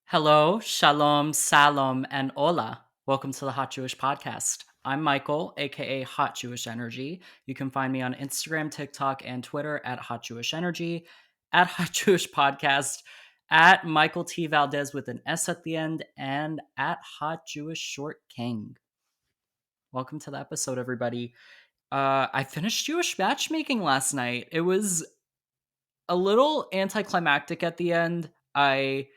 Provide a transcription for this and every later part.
Hello, shalom, salam, and hola. Welcome to the Hot Jewish Podcast. I'm Michael, aka Hot Jewish Energy. You can find me on Instagram, TikTok, and Twitter at Hot Jewish Energy, at Hot Jewish Podcast, at Michael T. Valdes with an S at the end, and at Hot Jewish Short King. Welcome to the episode, everybody. I finished Jewish matchmaking last night. It was a little anticlimactic at the end. I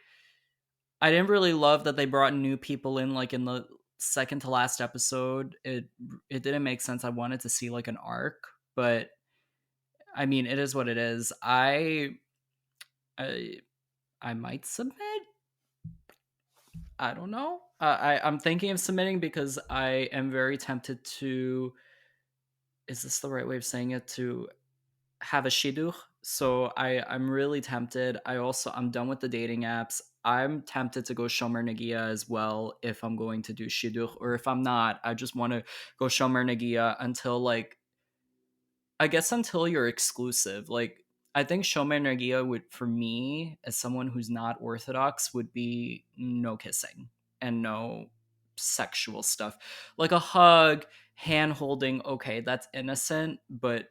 didn't really love that they brought new people in like in the second to last episode. It didn't make sense. I wanted to see like an arc, but I mean, it is what it is. I I might submit. I don't know. I'm thinking of submitting because I am very tempted to. Is this the right way of saying it? To have a shidduch. So I'm really tempted. I'm done with the dating apps. I'm tempted to go Shomer Nagia as well if I'm going to do shidduch, or if I'm not, I just want to go Shomer Nagia until until you're exclusive. Like I think Shomer Nagia would, for me as someone who's not Orthodox, would be no kissing and no sexual stuff, like a hug, hand holding. Okay, that's innocent, but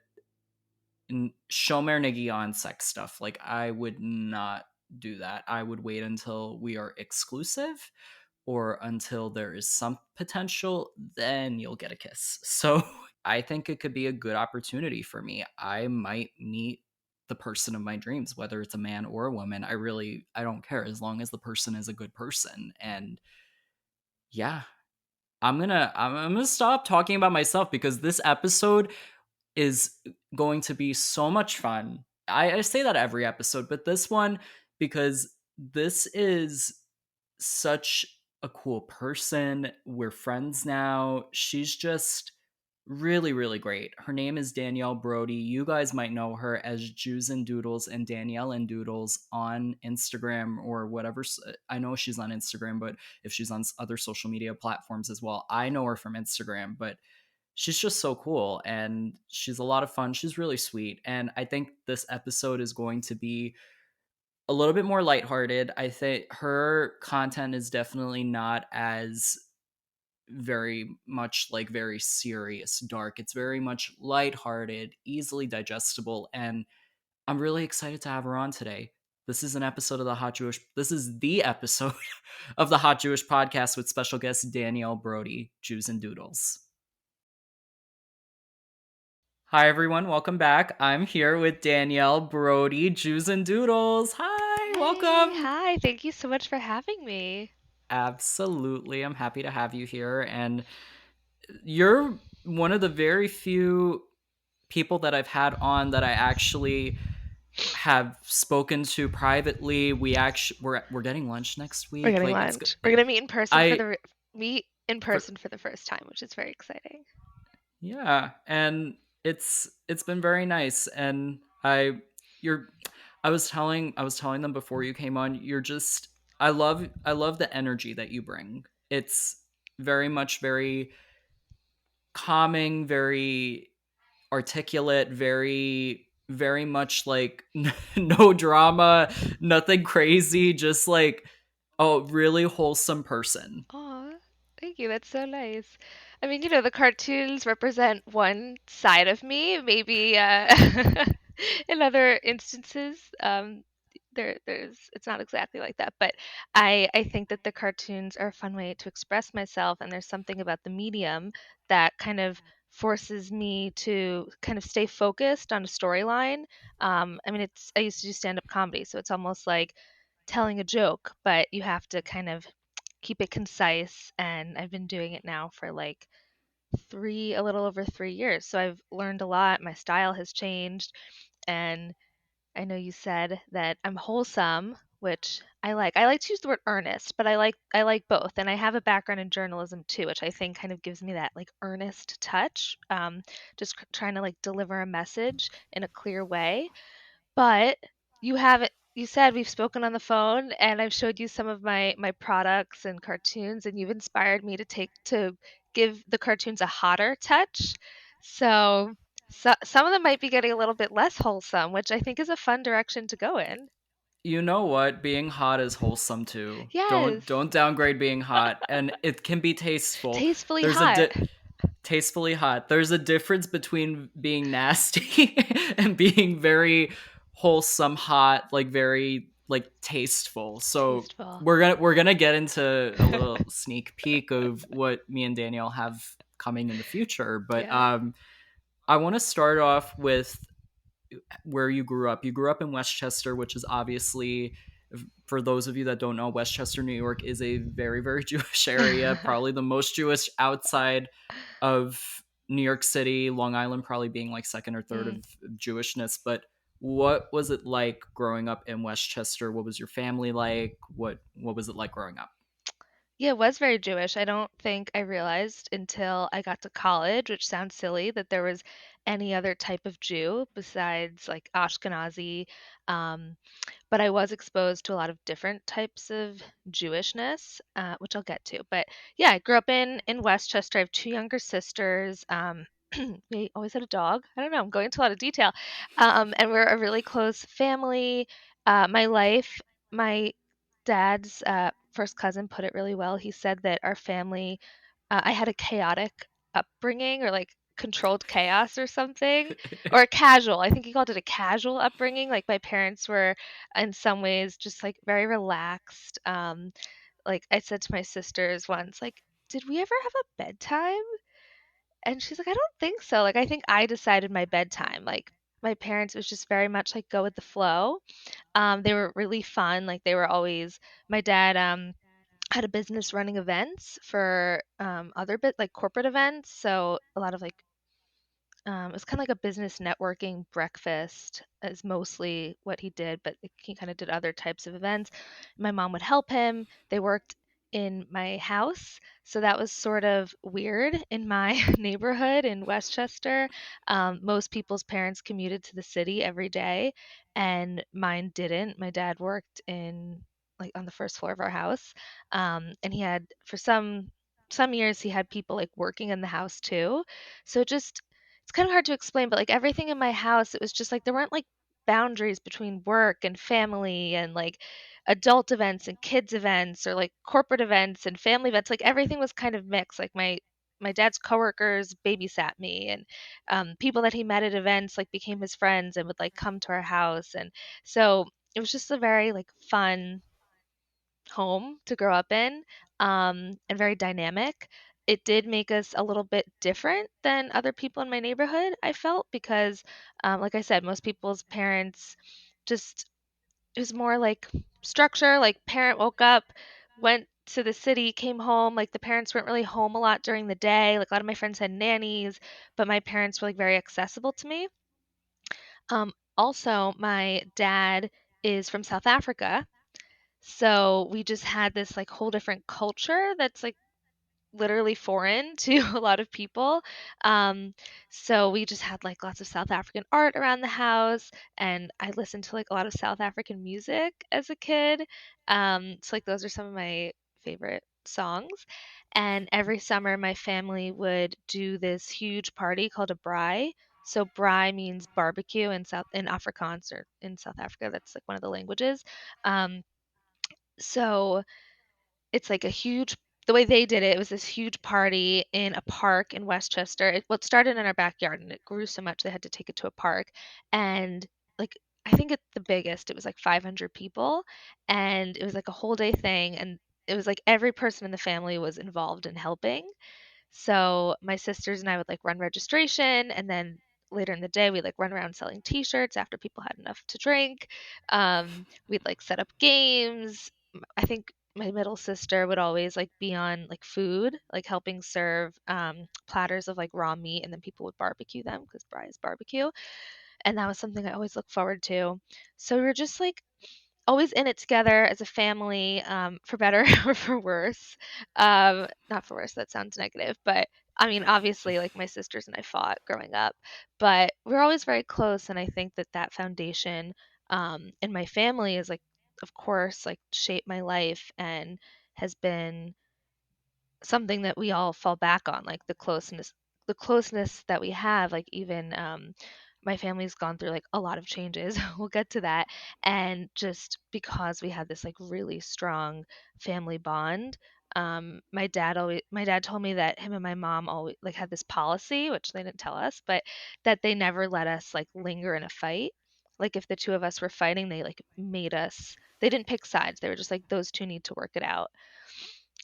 Shomer Negion sex stuff. Like I would not do that. I would wait until we are exclusive or until there is some potential, then you'll get a kiss. So I think it could be a good opportunity for me. I might meet the person of my dreams, whether it's a man or a woman. I don't care as long as the person is a good person. And yeah, I'm gonna stop talking about myself because this episode is going to be so much fun. I say that every episode, but this one, because this is such a cool person. We're friends now. She's just really, really great. Her name is Danielle Brody. You guys might know her as Jews and Doodles and Danielle and Doodles on Instagram or whatever. I know she's on Instagram, but if she's on other social media platforms as well, I know her from Instagram, but she's just so cool and she's a lot of fun. She's really sweet. And I think this episode is going to be a little bit more lighthearted. I think her content is definitely not as very much like very serious, dark. It's very much lighthearted, easily digestible, and I'm really excited to have her on today. This is the episode of the Hot Jewish Podcast with special guest Danielle Brody, Jews and Doodles. Hi, everyone. Welcome back. I'm here with Danielle Brody, Jews and Doodles. Hi, Hey, welcome. hi. Thank you so much for having me. Absolutely. I'm happy to have you here. And you're one of the very few people that I've had on that I actually have spoken to privately. We're getting lunch next We're week. getting Like lunch. We're gonna I meet in for person for the first time, which is very exciting. Yeah, and it's been very nice. And you're I was telling them before you came on, you're just I love the energy that you bring. It's very much very calming, very articulate, very much like no drama, nothing crazy, just like a really wholesome person. Aw, thank you. That's so nice. I mean, the cartoons represent one side of me. Maybe in other instances, it's not exactly like that. But I think that the cartoons are a fun way to express myself, and there's something about the medium that kind of forces me to kind of stay focused on a storyline. I mean, I used to do stand-up comedy, so it's almost like telling a joke, but you have to kind of keep it concise, and I've been doing it now for like a little over 3 years. So I've learned a lot. My style has changed, and I know you said that I'm wholesome, which I like. I like to use the word earnest, but I like both, and I have a background in journalism too, which I think kind of gives me that like earnest touch. Just trying to like deliver a message in a clear way. But you haven't you said we've spoken on the phone, and I've showed you some of my products and cartoons, and you've inspired me to give the cartoons a hotter touch. So some of them might be getting a little bit less wholesome, which I think is a fun direction to go in. You know what? Being hot is wholesome too. Don't Yes. don't downgrade being hot, and it can be tasteful. Tastefully There's a hot. tastefully hot. There's a difference between being nasty and being very wholesome hot, like very like tasteful. So Tasteful. we're gonna get into a little sneak peek of what me and Danielle have coming in the future, but Yeah. I want to start off with where you grew up. You grew up in Westchester, which is obviously, for those of you that don't know, Westchester, New York is a very, very Jewish area, probably the most Jewish outside of New York City, Long Island probably being like second or third of Mm. Jewishness. But what was it like growing up in Westchester? What was your family like? What was it like growing up? Yeah, it was very Jewish. I don't think I realized until I got to college, which sounds silly, that there was any other type of Jew besides like Ashkenazi. Um, but I was exposed to a lot of different types of Jewishness, which I'll get to. But yeah, I grew up in Westchester. I have two younger sisters. We always had a dog. I don't know. I'm going into a lot of detail. And we're a really close family. My dad's first cousin put it really well. He said that our family, I had a chaotic upbringing or like controlled chaos or something, or casual. I think he called it a casual upbringing. Like my parents were in some ways just like very relaxed. Like I said to my sisters once, like, did we ever have a bedtime? And she's like, I don't think so. Like I think I decided my bedtime. Like my parents was just very much like go with the flow. They were really fun. Like they were always my dad had a business running events for other bit like corporate events. So a lot of like it was kind of like a business networking breakfast is mostly what he did, but he kind of did other types of events. My mom would help him. They worked in my house, so that was sort of weird in my neighborhood in Westchester. Most people's parents commuted to the city every day, and mine didn't. My dad worked in like on the first floor of our house, and he had for some years he had people like working in the house too. So just it's kind of hard to explain, but like everything in my house, it was just like there weren't like boundaries between work and family and like adult events and kids events or like corporate events and family events. Like everything was kind of mixed. Like my dad's coworkers babysat me and people that he met at events like became his friends and would like come to our house. And so it was just a very like fun home to grow up in, and very dynamic. It did make us a little bit different than other people in my neighborhood, I felt, because, like I said, most people's parents just, it was more like structure, like parent woke up, went to the city, came home. Like the parents weren't really home a lot during the day. Like a lot of my friends had nannies, but my parents were like very accessible to me. Also, my dad is from South Africa, so we just had this like whole different culture that's like literally foreign to a lot of people. Um, so we just had like lots of South African art around the house, and I listened to like a lot of South African music as a kid. So like those are some of my favorite songs. And every summer, my family would do this huge party called a braai. So braai means barbecue in Afrikaans or in South Africa. That's like one of the languages. Um, so it's like a huge the way they did it, it was this huge party in a park in Westchester. It started in our backyard and it grew so much they had to take it to a park. And like I think at the biggest it was like 500 people, and it was like a whole day thing, and it was like every person in the family was involved in helping. So my sisters and I would like run registration, and then later in the day we'd like run around selling t-shirts after people had enough to drink. We'd like set up games. I think my middle sister would always like be on like food, like helping serve platters of like raw meat, and then people would barbecue them because Bri is barbecue. And that was something I always look forward to. So we were just like always in it together as a family, for better or for worse. Not for worse, that sounds negative, but I mean, obviously, like my sisters and I fought growing up, but we're always very close. And I think that that foundation in my family is like, of course, like shaped my life and has been something that we all fall back on, like the closeness that we have, like even my family's gone through like a lot of changes. We'll get to that. And just because we had this like really strong family bond, my dad told me that him and my mom always like had this policy, which they didn't tell us, but that they never let us like linger in a fight. Like if the two of us were fighting, they like made us, they didn't pick sides. They were just like, those two need to work it out.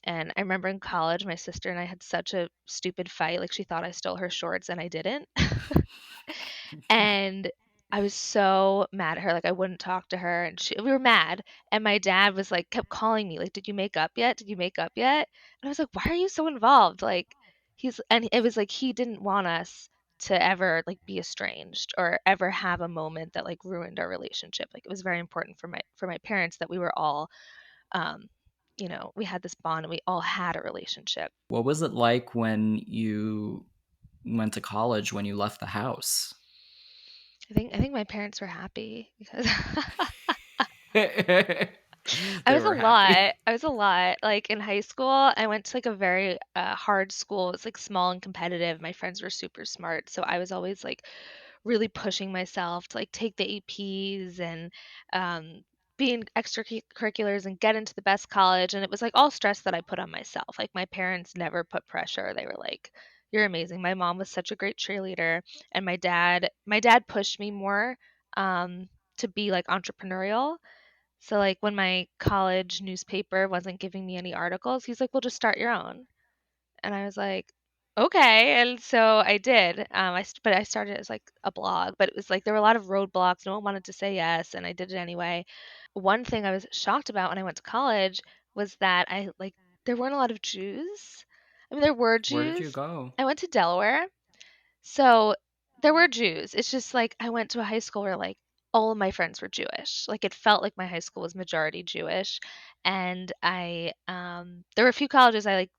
And I remember in college, my sister and I had such a stupid fight. Like she thought I stole her shorts and I didn't. And I was so mad at her. Like I wouldn't talk to her, and we were mad. And my dad was like, kept calling me, like, "Did you make up yet? Did you make up yet?" And I was like, "Why are you so involved?" Like and it was like he didn't want us to ever like be estranged or ever have a moment that like ruined our relationship. Like it was very important for my parents that we were all, um, we had this bond and we all had a relationship. What was it like when you went to college, when you left the house? I think my parents were happy because They I was a were happy. lot. I was a lot. Like in high school, I went to like a very hard school. It's like small and competitive. My friends were super smart, so I was always like really pushing myself to like take the APs and be in extracurriculars and get into the best college. And it was like all stress that I put on myself. Like my parents never put pressure. They were like, "You're amazing." My mom was such a great cheerleader, and my dad pushed me more to be like entrepreneurial. So like when my college newspaper wasn't giving me any articles, he's like, "Well, just start your own." And I was like, "Okay." And so I did. But I started as like a blog, but it was like there were a lot of roadblocks. No one wanted to say yes, and I did it anyway. One thing I was shocked about when I went to college was that there weren't a lot of Jews. I mean, there were Where did you Jews. go? I went to Delaware, so there were Jews. It's just like I went to a high school where like all of my friends were Jewish. Like it felt like my high school was majority Jewish. And there were a few colleges I like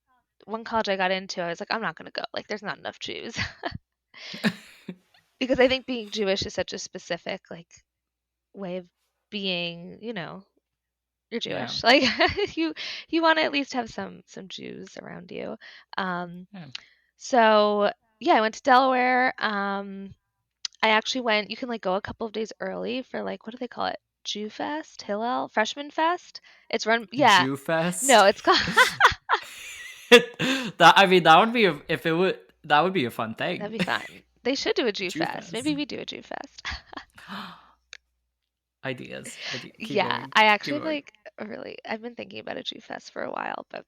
one college I got into, I was like, I'm not gonna go. Like there's not enough Jews. Because I think being Jewish is such a specific like way of being, you're Yeah. Jewish. Like you you want to at least have some Jews around you. Um Yeah. so yeah, I went to Delaware. I actually went, you can like go a couple of days early for like, what do they call it? Jew Fest, Hillel, Freshman Fest. It's run, yeah. Jew No, Fest. it's called, That I mean, that would be if it would that would be a fun that'd thing. be fun. They should do a Jew Jew Fest. Fest. Maybe we do a Jew Fest. Ideas. Keep Yeah, going. I Keep actually have going. like I've been thinking about a Jew Fest for a while, but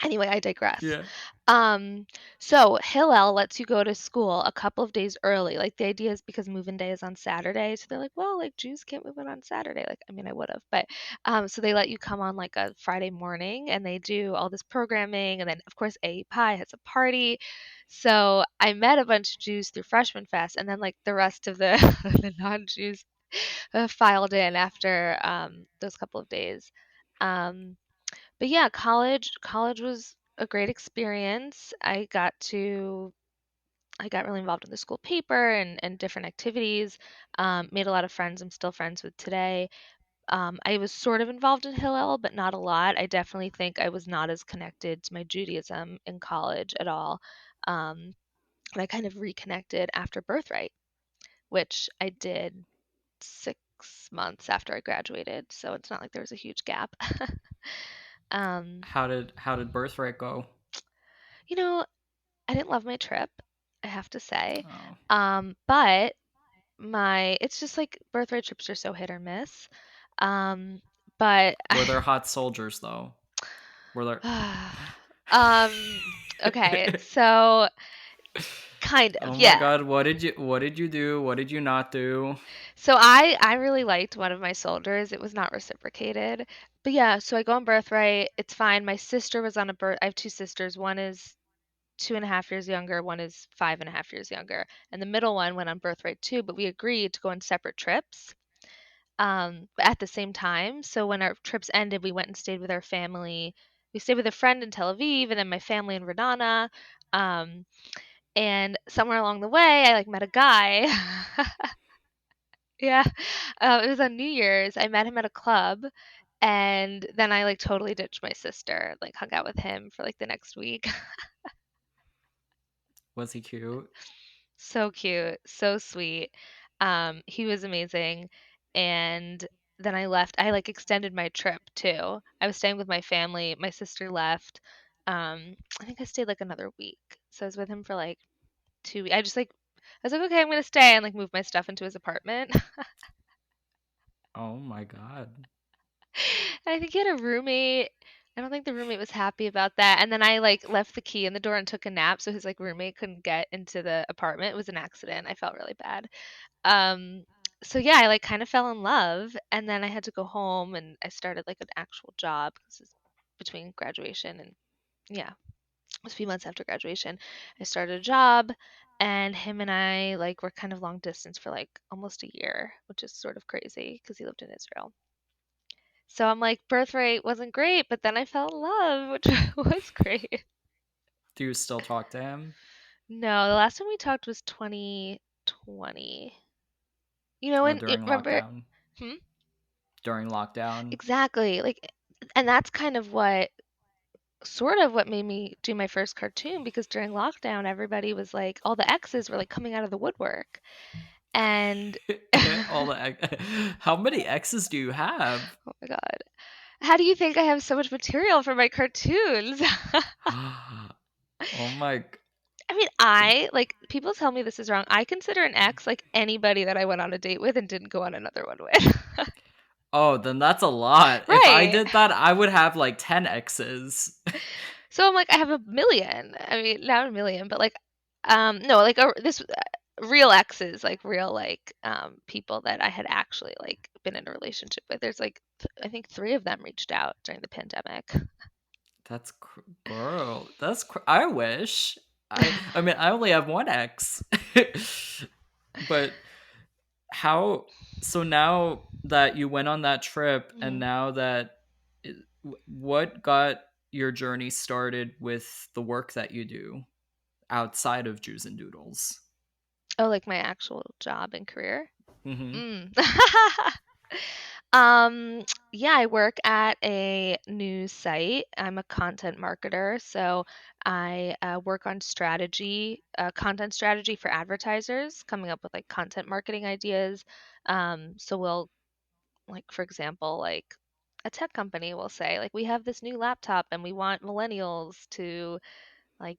anyway, I digress. Yeah. Um, so Hillel lets you go to school a couple of days early. Like the idea is because move-in day is on Saturday, so they're like, well, like Jews can't move in on Saturday. Like, I mean, I would have, but so they let you come on like a Friday morning, and they do all this programming, and then of course A Pi has a party. So I met a bunch of Jews through Freshman Fest, and then like the rest of the the non-Jews filed in after those couple of days. Um, but yeah, college was a great experience. I got really involved in the school paper and different activities. Made a lot of friends I'm still friends with today. I was sort of involved in Hillel, but not a lot. I definitely think I was not as connected to my Judaism in college at all. Um, and I kind of reconnected after Birthright, which I did 6 months after I graduated. So it's not like there was a huge gap. um, How did Birthright go? you know, I didn't love my trip, I have to say. Oh. But it's just like birthright trips are so hit or miss. Um, but Were there hot soldiers though? Were there um, okay, so kind of, Oh my yeah. god, what did you do? What did you not do? So I really liked one of my soldiers. It was not reciprocated. But yeah, so I go on birthright. It's fine. My sister was on a birth. I have two sisters. One is 2.5 years younger, one is 5.5 years younger. And the middle one went on birthright too, but we agreed to go on separate trips but at the same time. So when our trips ended, we went and stayed with our family. We stayed with a friend in Tel Aviv and then my family in Radana. Um, and somewhere along the way, I like met a guy. Yeah, it was on New Year's. I met him at a club, and then I like totally ditched my sister, like hung out with him for like the next week. Was he cute? So cute, so sweet. He was amazing. And then I left. I like extended my trip too. I was staying with my family. My sister left. I think I stayed like another week. So I was with him for like 2 weeks. I was like, okay, I'm gonna stay and like move my stuff into his apartment. Oh my god. And I think he had a roommate. I don't think the roommate was happy about that. And then I like left the key in the door and took a nap so his like roommate couldn't get into the apartment. It was an accident. I felt really bad. Um, so yeah, I like kind of fell in love and then I had to go home and I started like an actual job because it's between graduation and yeah, it was a few months after graduation. I started a job and him and I like were kind of long distance for like almost a year, which is sort of crazy because he lived in Israel. So I'm like, birth rate wasn't great, but then I fell in love, which was great. Do you still talk to him? No, the last time we talked was 2020. You know, and During remember, lockdown? hmm? During lockdown? Exactly. Like, and that's kind of what sort of what made me do my first cartoon because during lockdown, everybody was like, all the exes were like coming out of the woodwork. And All oh the how many exes do you have? my God, how do you think I have so much material for my cartoons? Oh my. I mean, I like people tell me this is wrong. I consider an ex like anybody that I went on a date with and didn't go on another one with. Oh, then that's a lot. If I Right. did that, I would have like 10 exes. So I'm like, I have a million. I mean, not a million, but like, no, like this real exes, like real like people that I had actually like been in a relationship with. There's like I think three of them reached out during the pandemic. That's girl. I wish. I mean, I only have one ex. But how so now that you went on that trip and Mhm. now that what got your journey started with the work that you do outside of Jews and Doodles? Oh, like my actual job and career. Mhm. Mm. Um, yeah, I work at a news site. I'm a content marketer, so I work on strategy, content strategy for advertisers, coming up with like content marketing ideas. So we'll like, for example, like a tech company will say, like, we have this new laptop and we want millennials to like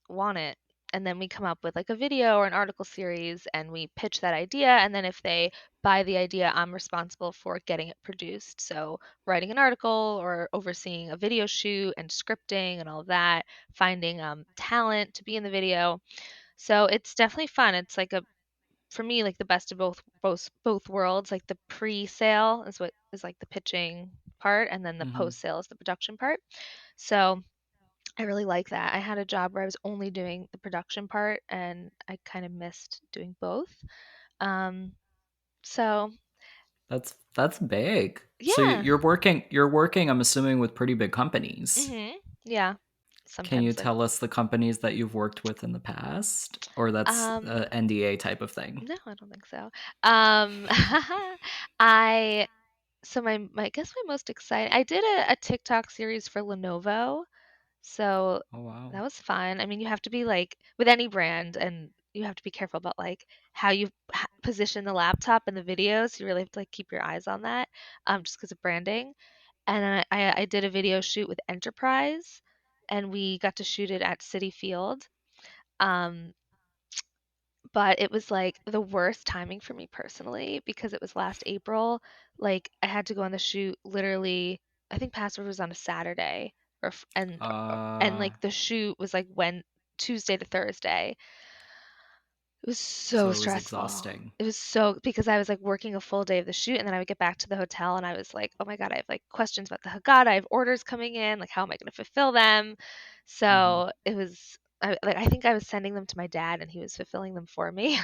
want it. And then we come up with like a video or an article series and we pitch that idea. And then if they buy the idea, I'm responsible for getting it produced. So writing an article or overseeing a video shoot and scripting and all of that, finding talent to be in the video. So it's definitely fun. It's like a for me like the best of both worlds. Like the pre-sale is what is like the pitching part, and then the Mhm. post-sale is the production part. So I really like that. I had a job where I was only doing the production part and I kind of missed doing both. Um, so That's big. So yeah. you're working I'm assuming with pretty big companies. Yeah. Can you Sometimes like tell us the companies that you've worked with in the past or that's um a NDA type of thing? no, I don't think so. Um I so my I guess my most exciting I did a TikTok series for Lenovo. So Oh that wow. was fun. I mean, you have to be like with any brand, and you have to be careful about like how you position the laptop in the videos. You really have to like keep your eyes on that, just because of branding. And then I did a video shoot with Enterprise, and we got to shoot it at City Field. Um, but it was like the worst timing for me personally because it was last April. Like I had to go on the shoot literally. I think Passover was on a Saturday, or and Uh like the shoot was like when Tuesday to Thursday. It was so so it was stressful. exhausting. It was so because I was like working a full day of the shoot and then I would get back to the hotel and I was like, oh my God, I have like questions about the Haggadah. I have orders coming in. Like, how am I going to fulfill them? Mhm. So it was, I think I was sending them to my dad and he was fulfilling them for me.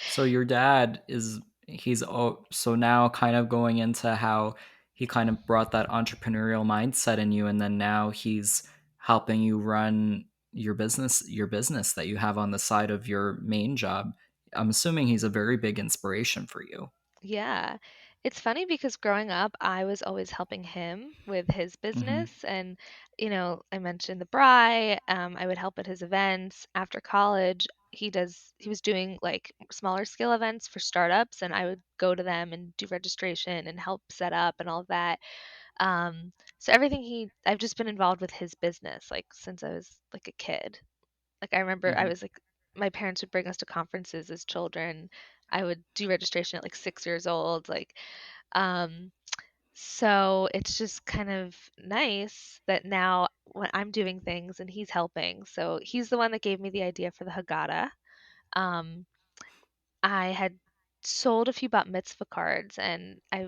So your dad is he's so now kind of going into how he kind of brought that entrepreneurial mindset in you and then now he's helping you run your business that you have on the side of your main job. I'm assuming he's a very big inspiration for you. Yeah. It's funny because growing up, I was always helping him with his Mhm. business. And I mentioned the Bri. I would help at his events after college. he was doing like smaller scale events for startups, and I would go to them and do registration and help set up and all of that. So everything I've just been involved with his business like since I was like a kid. Like I remember I Hmm. was like my parents would bring us to conferences as children. I would do registration at like 6 years old. Um, so it's just kind of nice that now when I'm doing things and he's helping. So he's the one that gave me the idea for the Haggadah. Um, I had sold a few bat mitzvah cards and I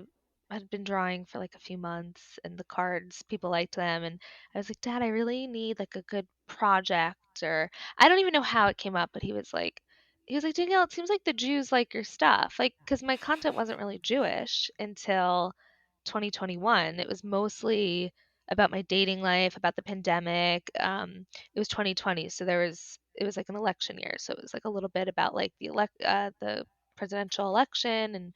had been drawing for like a few months and the cards, people liked them. And I was like, Dad, I really need like a good project or I don't even know how it came up, but he was like, Danielle, it seems like the Jews like your stuff. Like, because my content wasn't really Jewish until 2021. It was mostly about my dating life, about the pandemic. It was 2020, so it was like an election year, so it was like a little bit about like the presidential election, and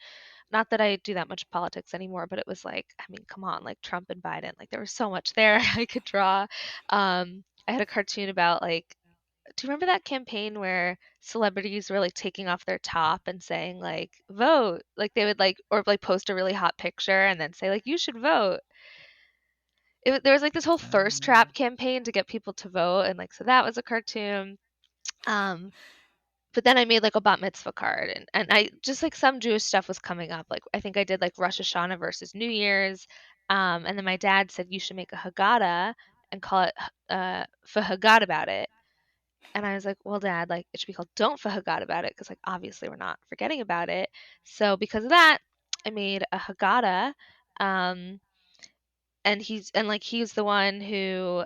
not that I do that much politics anymore, but it was like, I mean, come on, like Trump and Biden, like there was so much there I could draw. I had a cartoon about like, do you remember that campaign where celebrities were like taking off their top and saying like vote? Like they would like or like post a really hot picture and then say like you should vote. There was like this whole thirst Uh, trap campaign to get people to vote, and like so that was a cartoon. Um, but then I made like a bat mitzvah card, and I just like some Jewish stuff was coming up. Like I think I did like Rosh Hashanah versus New Year's. And then my dad said you should make a Haggadah and call it Forgot About It. And I was like, well, Dad, like it should be called Don't Forgot About It because like obviously we're not forgetting about it. So because of that, I made a Haggadah. Um, and he's the one who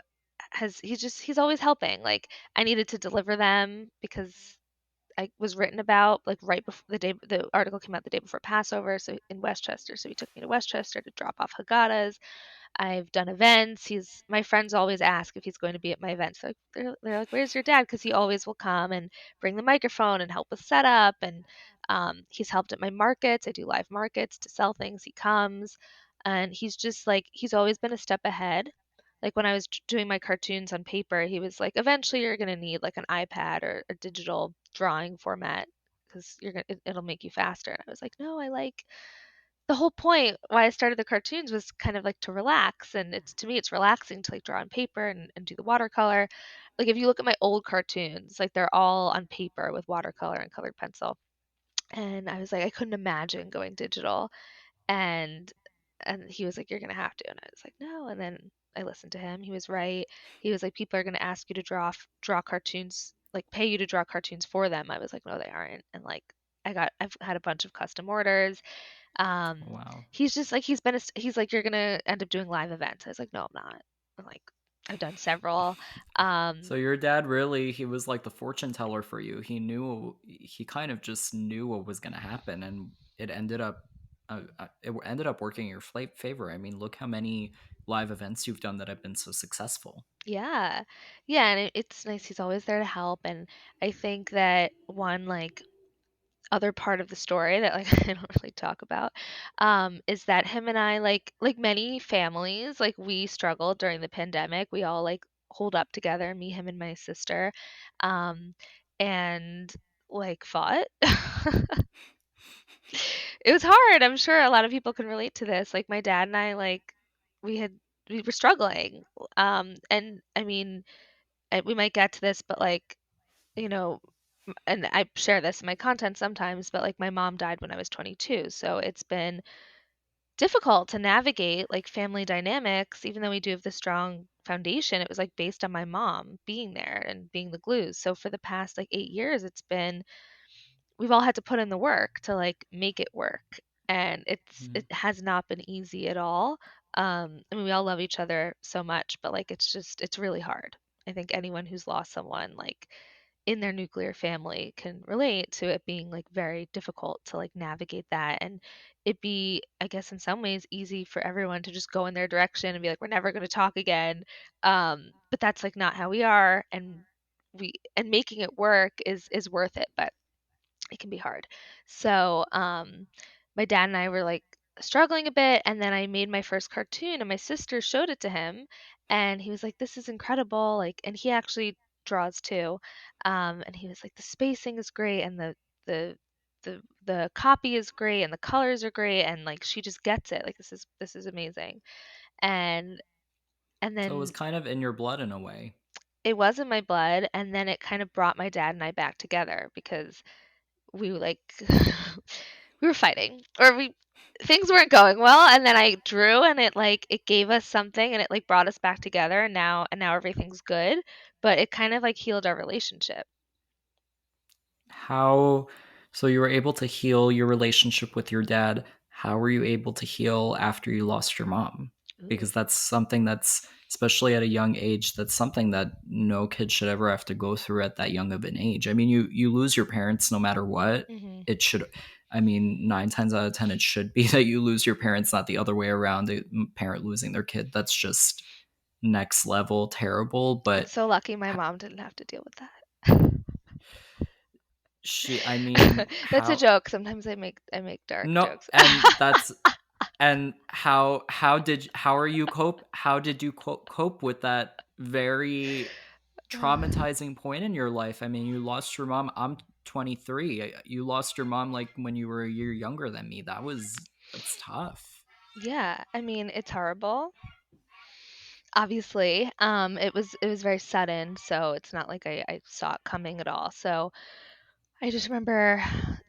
he's always helping. Like I needed to deliver them because I was written about like right before the article came out the day before Passover, so in Westchester. So he took me to Westchester to drop off Haggadahs. I've done events. He's my friends always ask if he's going to be at my events. Like they're like, "Where's your dad?" Because he always will come and bring the microphone and help with setup. And he's helped at my markets. I do live markets to sell things. He comes, and he's just like he's always been a step ahead. Like when I was doing my cartoons on paper, he was like, "Eventually, you're gonna need like an iPad or a digital drawing format because it'll make you faster." And I was like, "No, I like." The whole point why I started the cartoons was kind of like to relax, and it's to me it's relaxing to like draw on paper and do the watercolor. Like if you look at my old cartoons, like they're all on paper with watercolor and colored pencil. And I was like, I couldn't imagine going digital. And he was like, "You're gonna have to." And I was like, "No." And then I listened to him. He was right. He was like, "People are gonna ask you to draw cartoons, like pay you to draw cartoons for them." I was like, "No, they aren't." And like I've had a bunch of custom orders. wow. He's just like he's like, "You're gonna end up doing live events." I was like, "No, I'm not." I'm like, I've done several. So your dad really, he was like the fortune teller for you. He kind of just knew what was going to happen, and it ended up working in your favor. I mean, look how many live events you've done that have been so successful. Yeah. Yeah, and it's nice he's always there to help, and I think that one like other part of the story that like I don't really talk about is that him and I like many families like we struggled during the pandemic. We all like hold up together, me, him, and my sister, um, and like fought. It was hard. I'm sure a lot of people can relate to this. Like my dad and I like we had we were struggling. And I mean, we might get to this, but like you know, and I share this in my content sometimes, but like my mom died when I was 22. So it's been difficult to navigate like family dynamics, even though we do have this strong foundation. It was like based on my mom being there and being the glue. So for the past like 8 years, we've all had to put in the work to like make it work. And Mm. it has not been easy at all. I mean, we all love each other so much, but like it's really hard. I think anyone who's lost someone like in their nuclear family can relate to it being like very difficult to like navigate that and it be I guess in some ways easy for everyone to just go in their direction and be like we're never going to talk again, but that's like not how we are, and making it work is worth it, but it can be hard. So my dad and I were like struggling a bit, and then I made my first cartoon and my sister showed it to him and he was like, "This is incredible." Like, and he actually draws too. And he was like, the spacing is great, and the the copy is great, and the colors are great, and like she just gets it. Like this is amazing. And and So it was then kind of in your blood in a way. it was in my blood, and then it kind of brought my dad and I back together because we like we were fighting, or we things weren't going well, and then I drew, and it gave us something, and it like brought us back together, and now everything's good, but it kind of like healed our relationship. How, so you were able to heal your relationship with your dad. How were you able to heal after you lost your mom? Ooh. Because that's something that's, especially at a young age, that's something that no kid should ever have to go through at that young of an age. I mean, you lose your parents no matter what. Mhm. It should, I mean, 9 times out of 10, it should be that you lose your parents, not the other way around. A parent losing their kid. That's just next level terrible. I'm But so lucky my mom didn't have to deal with that. she, I mean, That's a how, joke. Sometimes I make dark no, jokes. and that's, and how are you cope how did you cope with that very traumatizing point in your life? I mean, you lost your mom. I'm 23. You lost your mom like when you were a year younger than me. That's tough. Yeah, I mean, it's horrible. Obviously, it was very sudden, so it's not like I saw it coming at all. So I just remember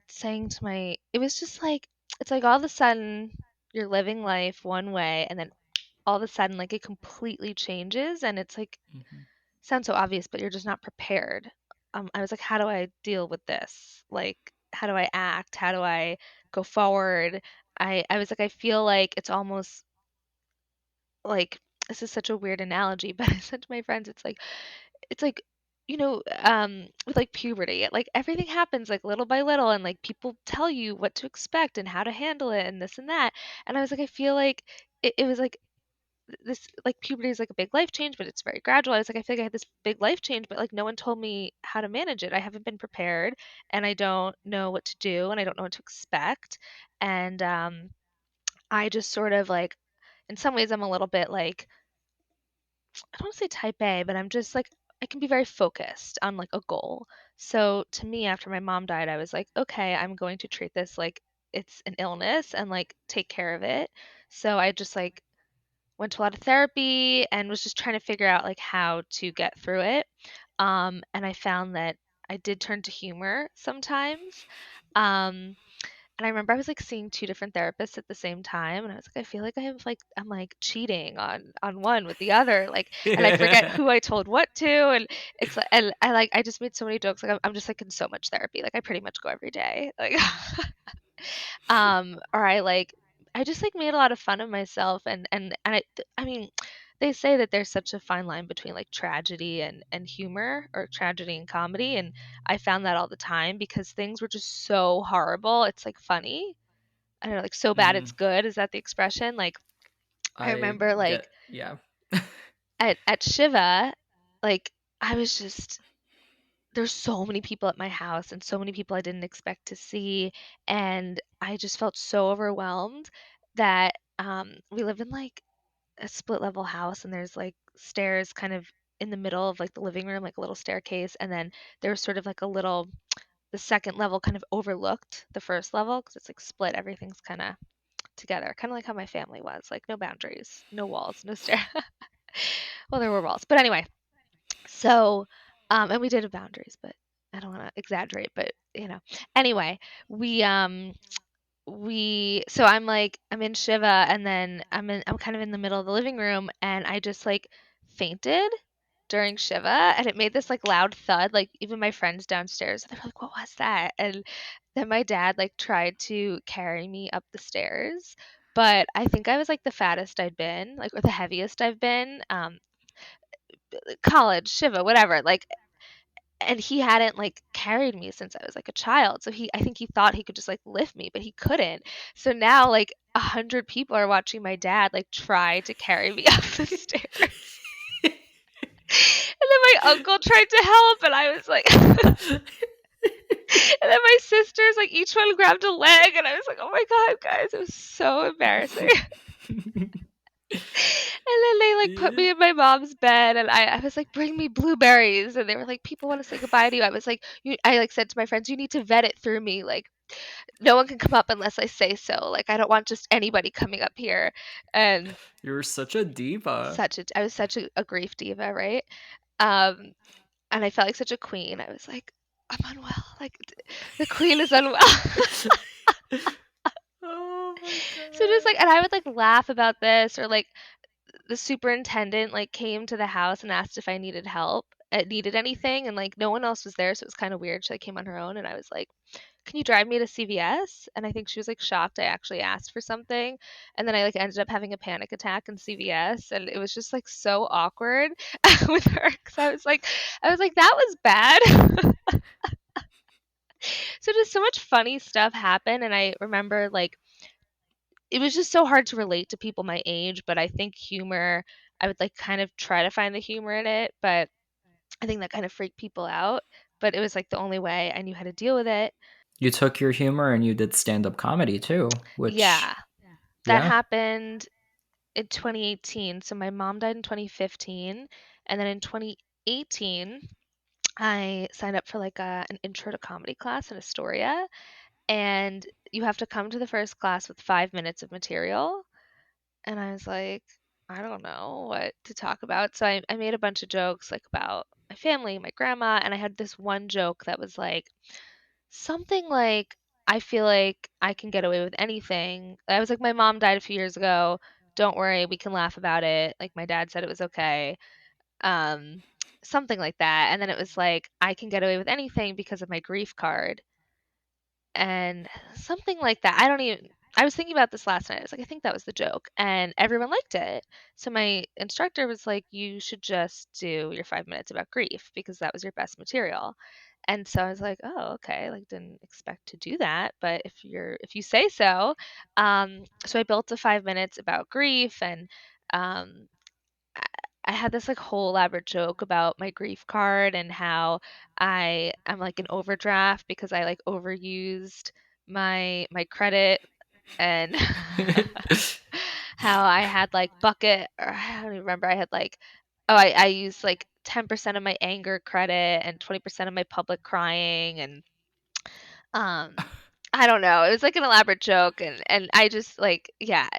saying to my, it was just like, it's like all of a sudden you're living life one way, and then all of a sudden, like it completely changes, and it's like, Hmm. sounds so obvious, but you're just not prepared. I was like, how do I deal with this? Like, how do I act? How do I go forward? I was like, I feel like it's almost like, this is such a weird analogy, but I said to my friends, it's like with like puberty, like everything happens like little by little, and like people tell you what to expect and how to handle it and this and that. And I was like, I feel like it was like this, like puberty is like a big life change, but it's very gradual. I was like, I feel like I had this big life change, but like no one told me how to manage it. I haven't been prepared, and I don't know what to do, and I don't know what to expect. And I just sort of like, in some ways, I'm a little bit like, I don't want to say type A, but I'm just like, I can be very focused on like a goal. So to me, after my mom died, I was like, okay, I'm going to treat this like it's an illness and like take care of it. So I just like went to a lot of therapy and was just trying to figure out like how to get through it. And I found that I did turn to humor sometimes. Um, and I remember I was like seeing two different therapists at the same time, and I was like, I feel like I'm like cheating on one with the other, like, and I forget who I told what to, and it's like, and I just made so many jokes, like I'm just like in so much therapy, like I pretty much go every day, like, or I just like made a lot of fun of myself, and I mean, they say that there's such a fine line between like tragedy and humor, or tragedy and comedy, and I found that all the time because things were just so horrible. It's like funny. I don't know, like so bad it's Mm, good. Is that the expression? Like I I remember like get, yeah. at Shiva, like I was just, there's so many people at my house and so many people I didn't expect to see, and I just felt so overwhelmed that we live in like a split level house, and there's like stairs kind of in the middle of like the living room, like a little staircase, and then there's sort of like a little, the second level kind of overlooked the first level because it's like split, everything's kind of together, kind of like how my family was, like no boundaries, no walls, no stair. Well, there were walls, but anyway, so and we did have boundaries, but I don't want to exaggerate, but anyway, we so I'm like, I'm in Shiva, and then I'm kind of in the middle of the living room, and I just like fainted during Shiva, and it made this like loud thud, like even my friends downstairs, they were like, what was that? And then my dad like tried to carry me up the stairs, but I think I was like the fattest I'd been, like, or the heaviest I've been, college, Shiva, whatever, like, and he hadn't like carried me since I was like a child. So I think he thought he could just like lift me, but he couldn't. So now like 100 people are watching my dad like try to carry me up the stairs. And then my uncle tried to help, and I was like, and then my sisters, like each one grabbed a leg, and I was like, oh my God, guys, it was so embarrassing. And then they like put me in my mom's bed, and I was like, bring me blueberries, and they were like, people want to say goodbye to you. I was like, I like said to my friends, you need to vet it through me, like no one can come up unless I say so. Like I don't want just anybody coming up here. And You're such a diva. I was such a grief diva, right? Um, and I felt like such a queen. I was like, I'm unwell. Like the queen is unwell. Oh my So just like, god. and I would like laugh about this, or like the superintendent like came to the house and asked if I needed help, needed anything, and like no one else was there, so it was kind of weird. She like came on her own, and I was like, "Can you drive me to CVS?" And I think she was like shocked I actually asked for something, and then I like ended up having a panic attack in CVS, and it was just like so awkward with her because I was like, that was bad. So just so much funny stuff happened, and I remember like it was just so hard to relate to people my age, but I think humor, I would like kind of try to find the humor in it, but I think that kind of freaked people out. But it was like the only way I knew how to deal with it. You took your humor and you did stand-up comedy too, which Yeah, that yeah. happened in 2018. So my mom died in 2015, and then in 2018, I signed up for like an intro to comedy class in Astoria, and you have to come to the first class with 5 minutes of material. And I was like, I don't know what to talk about. So I made a bunch of jokes like about my family, my grandma, and I had this one joke that was like something like, I feel like I can get away with anything. I was like, my mom died a few years ago. Don't worry, we can laugh about it. Like my dad said it was okay. Um, Something like that. And then it was like, I can get away with anything because of my grief card. And something like that. I was thinking about this last night. I was like, I think that was the joke. And everyone liked it. So my instructor was like, you should just do your 5 minutes about grief because that was your best material. And so I was like, oh, okay. Like didn't expect to do that, but if you say so. So I built a 5 minutes about grief, and um I I had this like whole elaborate joke about my grief card and how I'm like an overdraft because I like overused my credit, and how I had like bucket, or I don't even remember, I had like, oh, I used like 10% of my anger credit and 20% of my public crying, and um, I don't know. It was like an elaborate joke, and I just like, yeah.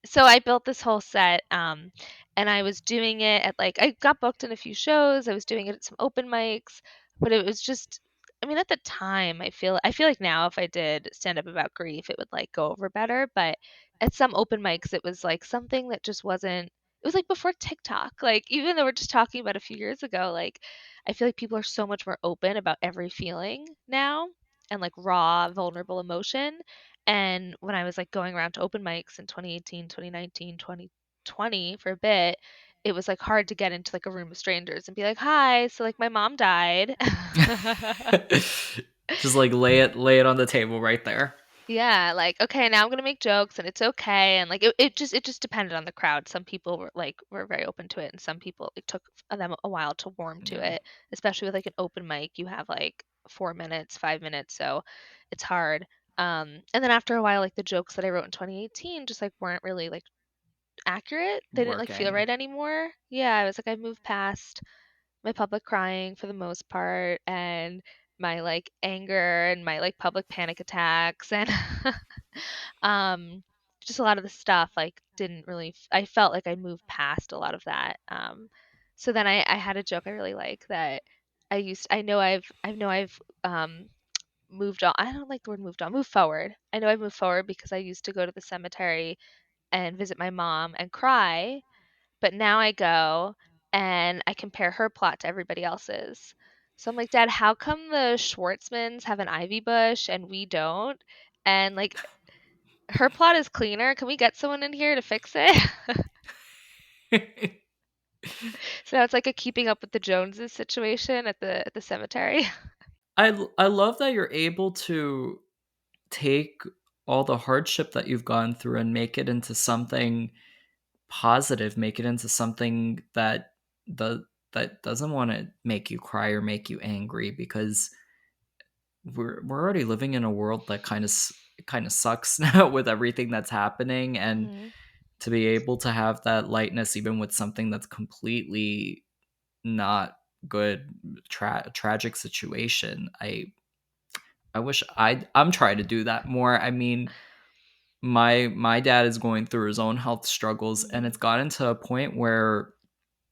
So I built this whole set, and I was doing it at like, I got booked in a few shows. I was doing it at some open mics, but it was just, I mean, at the time, I feel like now if I did stand up about grief, it would like go over better. But at some open mics, it was like something that just wasn't. It was like before TikTok. Like even though we're just talking about a few years ago, like I feel like people are so much more open about every feeling now, and like raw, vulnerable emotion. And when I was like going around to open mics in 2018, 2019, 2020 for a bit, it was like hard to get into like a room of strangers and be like, "Hi, so like my mom died." Just like lay it on the table right there. Yeah, like, okay, now I'm gonna make jokes and it's okay. And like it just depended on the crowd. Some people were very open to it, and some people it took them a while to warm to Yeah. it. Especially with like an open mic, you have like 4 minutes, 5 minutes, so it's hard. And then after a while, like the jokes that I wrote in 2018 just like weren't really like accurate. They didn't like feel Working. right anymore. Yeah, I was like, I moved past my public crying for the most part, and my like anger and my like public panic attacks, and um just a lot of the stuff like didn't really I felt like I moved past a lot of that. So then I had a joke I really like that I know I've moved on. I don't like the word moved on. Move forward. I know I've moved forward because I used to go to the cemetery and visit my mom and cry, but now I go and I compare her plot to everybody else's. So I'm like, Dad, how come the Schwartzmans have an ivy bush and we don't? And like, her plot is cleaner. Can we get someone in here to fix it? So now it's like a keeping up with the Joneses situation at the cemetery. I love that you're able to take all the hardship that you've gone through and make it into something positive, make it into something the that doesn't want to make you cry or make you angry, because we're already living in a world that kind of sucks now with everything that's happening. And Mhm. to be able to have that lightness even with something that's completely not good, tragic situation. I wish I'm trying to do that more. I mean, my dad is going through his own health struggles, and Mhm. it's gotten to a point where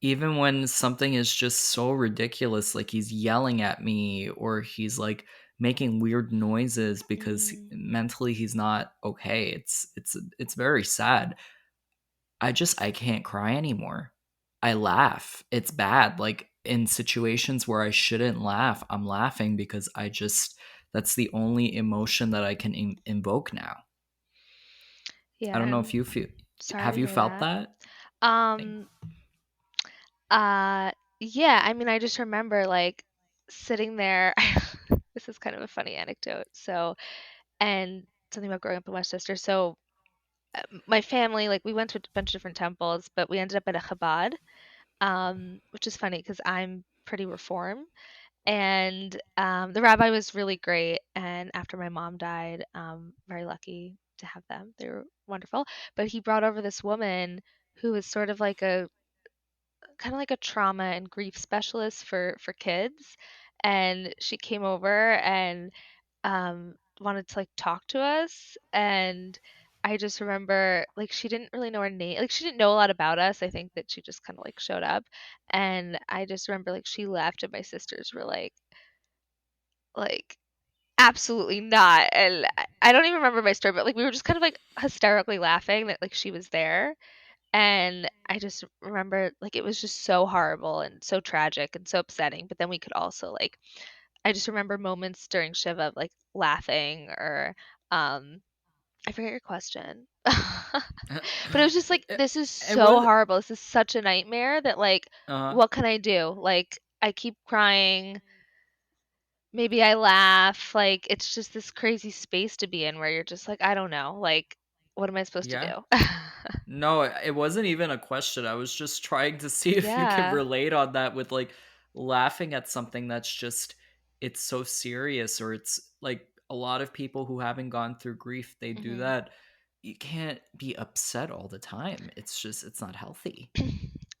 even when something is just so ridiculous, like he's yelling at me or he's like making weird noises because Mhm. mentally he's not okay. It's very sad. I can't cry anymore. I laugh. It's bad. Like in situations where I shouldn't laugh, I'm laughing because I just that's the only emotion that I can invoke now. Yeah, I don't know if I'm you feel sorry have to you hear felt that. that? Like, Um, yeah, I mean, I just remember, like, sitting there. This is kind of a funny anecdote. So, and something about growing up in Westchester. So, my family, like, we went to a bunch of different temples, but we ended up at a Chabad, which is funny because I'm pretty reform. And the rabbi was really great. And after my mom died, very lucky to have them. They were wonderful. But he brought over this woman who was sort of like a kind of like a trauma and grief specialist for kids. And she came over and wanted to like talk to us. And I just remember like she didn't really know our name. Like she didn't know a lot about us. I think that she just kind of like showed up. And I just remember like she left and my sisters were like absolutely not. And I don't even remember my story, but like we were just kind of like hysterically laughing that like she was there. And I just remember like it was just so horrible and so tragic and so upsetting. But then we could also like I just remember moments during Shiva of like laughing or um I forget your question. But it was just like it, this is it so was horrible. This is such a nightmare that like uh what can I do? Like I keep crying. Maybe I laugh, like, it's just this crazy space to be in where you're just like, "I don't know, like, what am I supposed to yeah. do?" No, it wasn't even a question. I was just trying to see if you could Yeah. relate on that with like laughing at something that's just it's so serious or it's like a lot of people who haven't gone through grief, they do Mhm. that. You can't be upset all the time. It's just it's not healthy.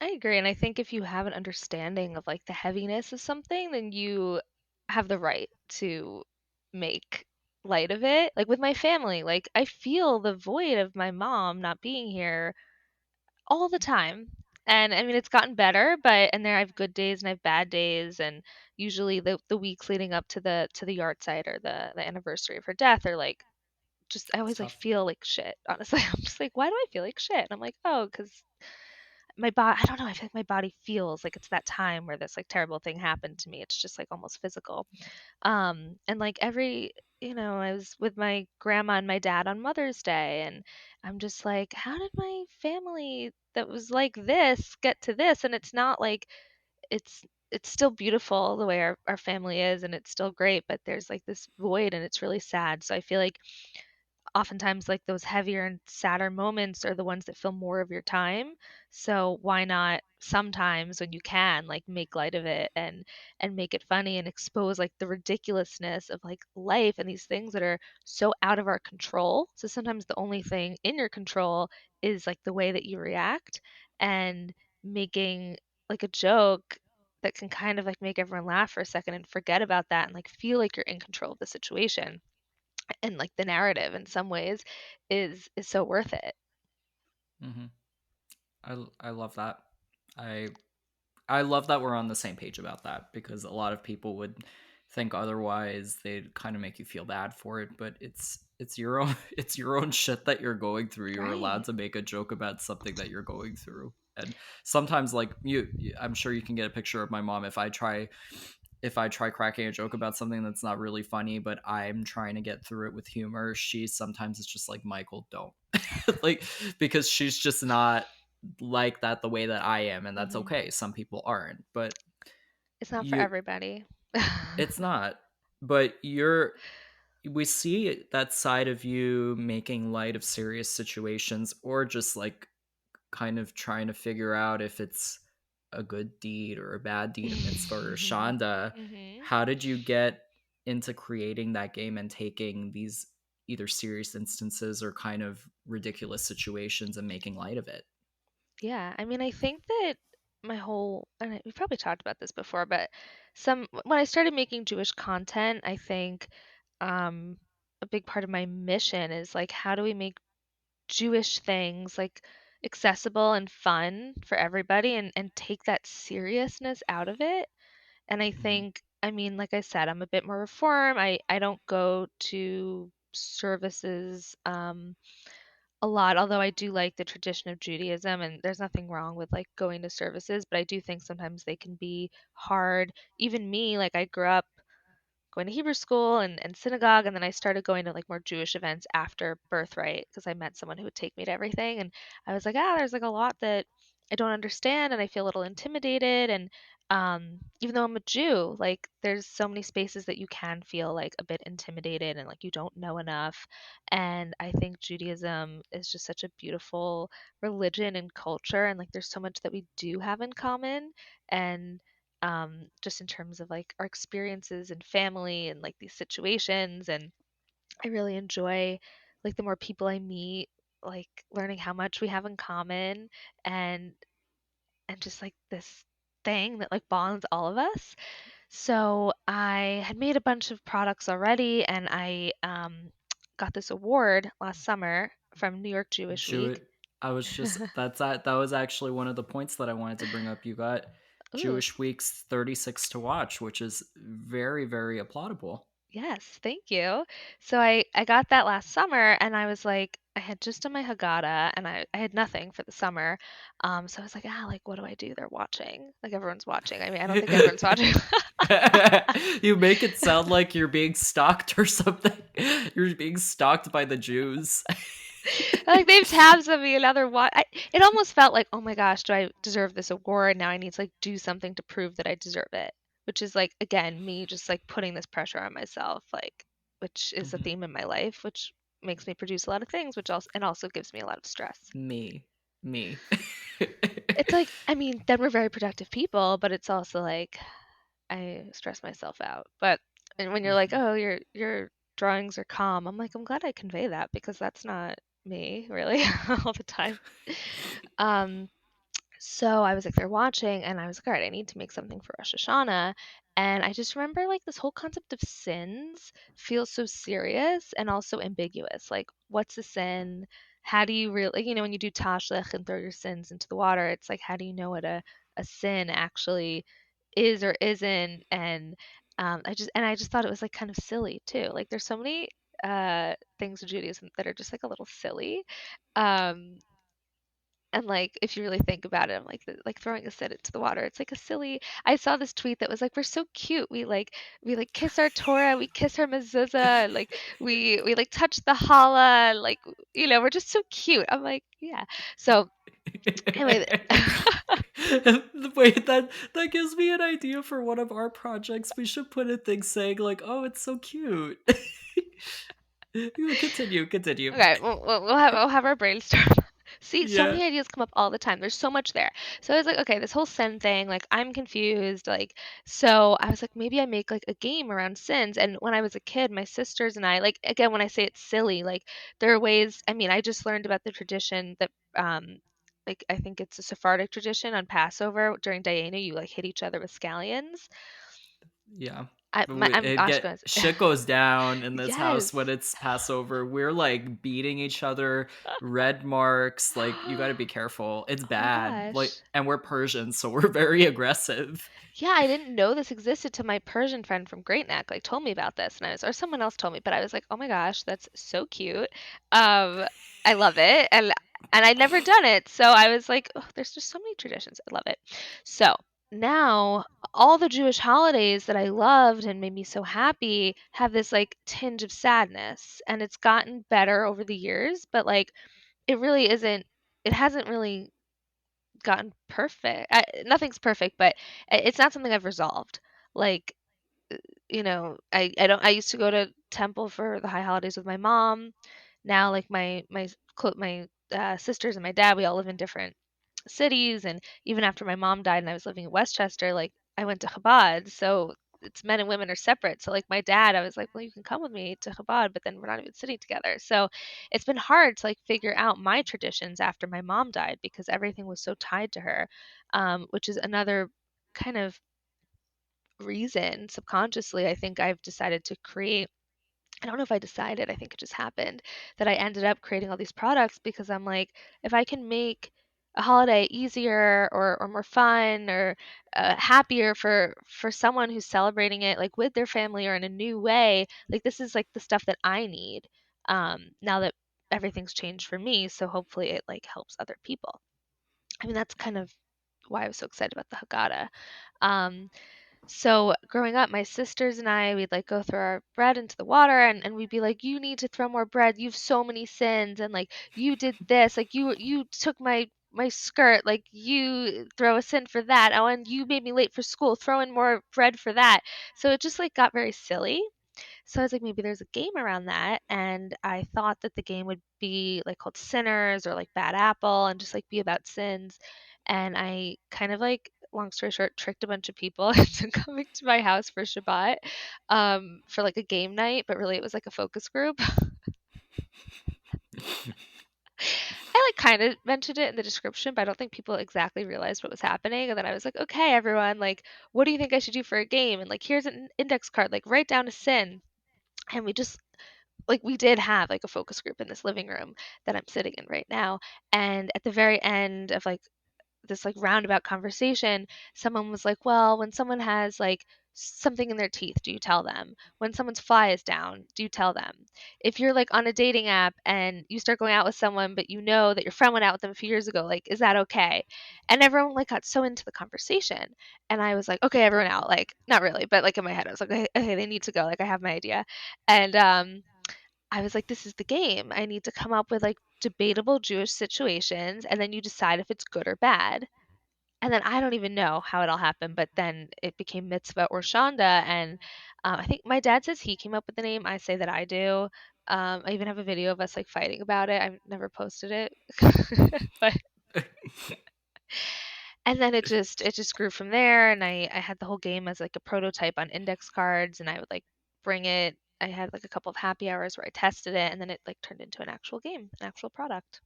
I agree, and I think if you have an understanding of, like, the heaviness of something, then you have the right to make light of it. Like, with my family, like, I feel the void of my mom not being here all the time. And I mean, it's gotten better, but and there I have good days and I have bad days, and usually the weeks leading up to the yard site or the anniversary of her death are like just I It's always like tough. feel like shit. Honestly, I'm just like, why do I feel like shit? And I'm like, oh, because my body, I don't know, I feel like my body feels like it's that time where this like terrible thing happened to me. It's just like almost physical. And like every, I was with my grandma and my dad on Mother's Day, and I'm just like, how did my family that was like this get to this? And it's not like it's it's still beautiful the way our family is, and it's still great, but there's like this void and it's really sad. So I feel like oftentimes like those heavier and sadder moments are the ones that fill more of your time. So why not sometimes when you can like make light of it and make it funny and expose like the ridiculousness of like life and these things that are so out of our control. So sometimes the only thing in your control is like the way that you react, and making like a joke that can kind of like make everyone laugh for a second and forget about that and like feel like you're in control of the situation and like the narrative in some ways is so worth it. Hmm. I love that. I I love that we're on the same page about that because a lot of people would think otherwise. They'd kind of make you feel bad for it, but it's your own it's your own shit that you're going through. You're allowed Right. to make a joke about something that you're going through. And sometimes like I'm sure you can get a picture of my mom if I try cracking a joke about something that's not really funny, but I'm trying to get through it with humor. She sometimes is just like, Michael, don't. Like because she's just not like that the way that I am, and that's Hmm. okay. Some people aren't, but It's not for you everybody. it's not. But you're we see that side of you making light of serious situations or just like kind of trying to figure out if it's a good deed or a bad deed, a mitzvah or Shandah. Hmm. How did you get into creating that game and taking these? either serious instances or kind of ridiculous situations and making light of it. Yeah, I mean, I think that my whole, and we've probably talked about this before, but when I started making Jewish content, I think um, a big part of my mission is like, how do we make Jewish things like accessible and fun for everybody and take that seriousness out of it? And I Mhm. think, I mean, like I said, I'm a bit more reform. I don't go to services a lot, although I do like the tradition of Judaism, and there's nothing wrong with like going to services, but I do think sometimes they can be hard. Even me, like I grew up going to Hebrew school and synagogue, and then I started going to like more Jewish events after Birthright because I met someone who would take me to everything, and I was like, ah, there's like a lot that I don't understand, and I feel a little intimidated, and even though I'm a Jew, like there's so many spaces that you can feel like a bit intimidated and like you don't know enough, and I think Judaism is just such a beautiful religion and culture, and like there's so much that we do have in common, and just in terms of like our experiences and family and like these situations. And I really enjoy like the more people I meet, like learning how much we have in common and just like this thing that like bonds all of us. So I had made a bunch of products already and I got this award last summer from New York Jewish Jew Week. I was just that was actually one of the points that I wanted to bring up. You got Ooh, Jewish Week's 36 to watch, which is very, very applaudable. yes, thank you. So I got that last summer and I was like I had just done my Haggadah and I had nothing for the summer. So I was like, ah, like what do I do? They're watching. Like everyone's watching. I mean, I don't think everyone's watching. You make it sound like you're being stalked or something. You're being stalked by the Jews. Like they have tabs of me and now they're it almost felt like, oh my gosh, do I deserve this award? Now I need to like do something to prove that I deserve it. Which is like again me just like putting this pressure on myself, like which is a Mhm. theme in my life, which makes me produce a lot of things, which also gives me a lot of stress. Me. Me. It's like, I mean, then we're very productive people, but it's also like I stress myself out. But and when you're like, Mhm. oh, your drawings are calm, I'm like, I'm glad I convey that because that's not me really all the time. Um, so I was like, they're watching, and I was like, all right, I need to make something for Rosh Hashanah. And I just remember like this whole concept of sins feels so serious and also ambiguous. Like, what's a sin? How do you really, like, when you do tashlich and throw your sins into the water, it's like, how do you know what a sin actually is or isn't? And I just thought it was like kind of silly too. Like, there's so many things in Judaism that are just like a little silly. Um, and, like, if you really think about it, I'm like throwing a sit into the water. It's like a silly I saw this tweet that was like, "We're so cute. We kiss our Torah, we kiss our mezuzah, and, like, we like, touch the challah, and, like, we're just so cute." I'm like, "Yeah." So, anyway Wait, that gives me an idea for one of our projects. We should put a thing saying like, "Oh, it's so cute." You continue, continue. Okay, we'll have our brainstorm. See, so Yeah. many ideas come up all the time. There's so much there. So I was like, okay, this whole sin thing, like I'm confused. Like, so I was like, maybe I make like a game around sins. And when I was a kid, my sisters and I, like, again, when I say it's silly, like there are ways. I mean, I just learned about the tradition that, like I think it's a Sephardic tradition on Passover during Dayenu, you like hit each other with scallions. Yeah. I'm It get Ashkenaz. shit goes down in this house when Yes. it's Passover. We're like beating each other, red marks. Like you got to be careful. It's Oh my bad. Like, gosh. and we're Persian, so we're very aggressive. Yeah, I didn't know this existed till my Persian friend from Great Neck like told me about this, and or someone else told me, but I was like, oh my gosh, that's so cute. Um, I love it, and I'd never done it, so I was like, oh, there's just so many traditions. I love it. So now all the Jewish holidays that I loved and made me so happy have this like tinge of sadness, and it's gotten better over the years, but like it really isn't. It hasn't really gotten perfect. Nothing's perfect, but it's not something I've resolved. Like, I don't. I used to go to temple for the high holidays with my mom. Now, like my sisters and my dad, we all live in different cities, and even after my mom died and I was living in Westchester, like I went to Chabad, so it's men and women are separate. So like my dad, I was like, well, you can come with me to Chabad, but then we're not even sitting together. So it's been hard to like figure out my traditions after my mom died because everything was so tied to her, which is another kind of reason subconsciously I think I've decided to create. I don't know if I decided, I think it just happened that I ended up creating all these products because I'm like, if I can make a holiday easier or more fun or happier for someone who's celebrating it like with their family or in a new way, like this is like the stuff that I need now that everything's changed for me. So hopefully it like helps other people. I mean, that's kind of why I was so excited about the Haggadah. Um, so growing up, my sisters and I, we'd like go throw our bread into the water and we'd be like, you need to throw more bread. You've so many sins and like you did this, like you took my skirt, like you throw a sin for that. Oh, and you made me late for school. Throw in more bread for that. So it just like got very silly. So I was like, maybe there's a game around that. And I thought that the game would be like called Sinners or like Bad Apple and just like be about sins. And I kind of like, long story short, tricked a bunch of people into coming to my house for Shabbat for like a game night, but really it was like a focus group. I like kind of mentioned it in the description, but I don't think people exactly realized what was happening. And then I was like, okay, everyone, like, what do you think I should do for a game? And like, here's an index card, like, write down a sin. And we just like we did have like a focus group in this living room that I'm sitting in right now. And at the very end of like this like roundabout conversation, someone was like, "Well, when someone has like something in their teeth, do you tell them? When someone's fly is down, do you tell them? If you're like on a dating app and you start going out with someone, but you know that your friend went out with them a few years ago, like, is that okay?" And everyone like got so into the conversation. And I was like, okay, everyone out. Like, not really, but like in my head, I was like, okay, okay, they need to go. Like, I have my idea. And I was like, this is the game. I need to come up with like debatable Jewish situations, and then you decide if it's good or bad. And then I don't even know how it all happened, but then it became Mitzvah or Shandah. And I think my dad says he came up with the name. I say that I do. I even have a video of us like fighting about it. I've never posted it, but and then it just grew from there. And I had the whole game as like a prototype on index cards, and I would like bring it. I had like a couple of happy hours where I tested it, and then it like turned into an actual game, an actual product.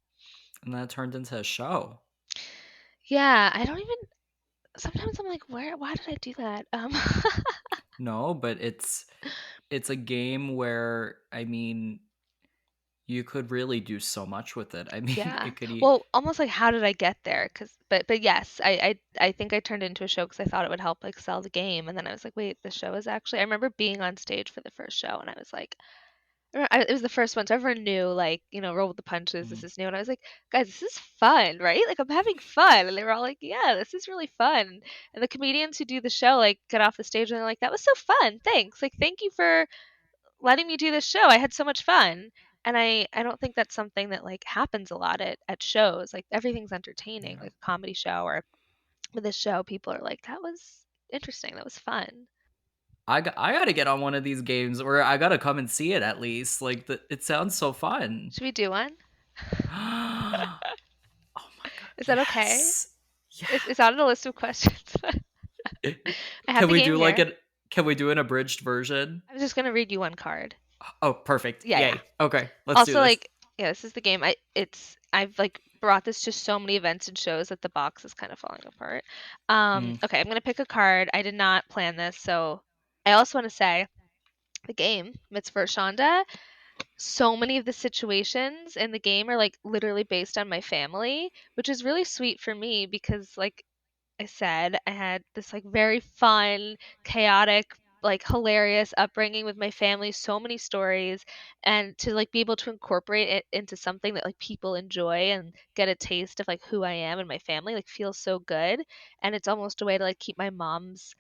And that turned into a show. Yeah, I don't even. Sometimes I'm like, why did I do that? No, but it's a game where I mean you could really do so much with it. I mean, Yeah. it could eat. Well, almost like how did I get there? But yes, I think I turned it into a show because I thought it would help like sell the game, and then I was like, wait, the show is actually. I remember being on stage for the first show, and I was like, it was the first one, so everyone knew like roll with the punches. This Mhm. is new, and I was like, guys, this is fun, right? Like I'm having fun, and they were all like, yeah, this is really fun. And the comedians who do the show like get off the stage and they're like, that was so fun, thanks. Like thank you for letting me do this show. I had so much fun. And I don't think that's something that like happens a lot at shows. Like everything's entertaining, Yeah. like a comedy show or with this show, people are like, that was interesting, that was fun. I gotta get on one of these games, or I gotta come and see it at least. Like it sounds so fun. Should we do one? Oh my god, Is that okay? yes, It's on the list of questions. yeah. I have Can the we game do like here. an? Can we do an abridged version? I'm just gonna read you one card. Oh, perfect. Yeah, yeah. Yay. Okay, let's do Also, this. like, yeah, this is the game. I've like brought this to so many events and shows that the box is kind of falling apart. Mm, Okay, I'm gonna pick a card. I did not plan this, so I also want to say the game Mitzvah Shonda. So many of the situations in the game are like literally based on my family, which is really sweet for me because like I said, I had this like very fun, chaotic, like hilarious upbringing with my family, so many stories, and to like be able to incorporate it into something that like people enjoy and get a taste of like who I am and my family like feels so good. And it's almost a way to like keep my mom's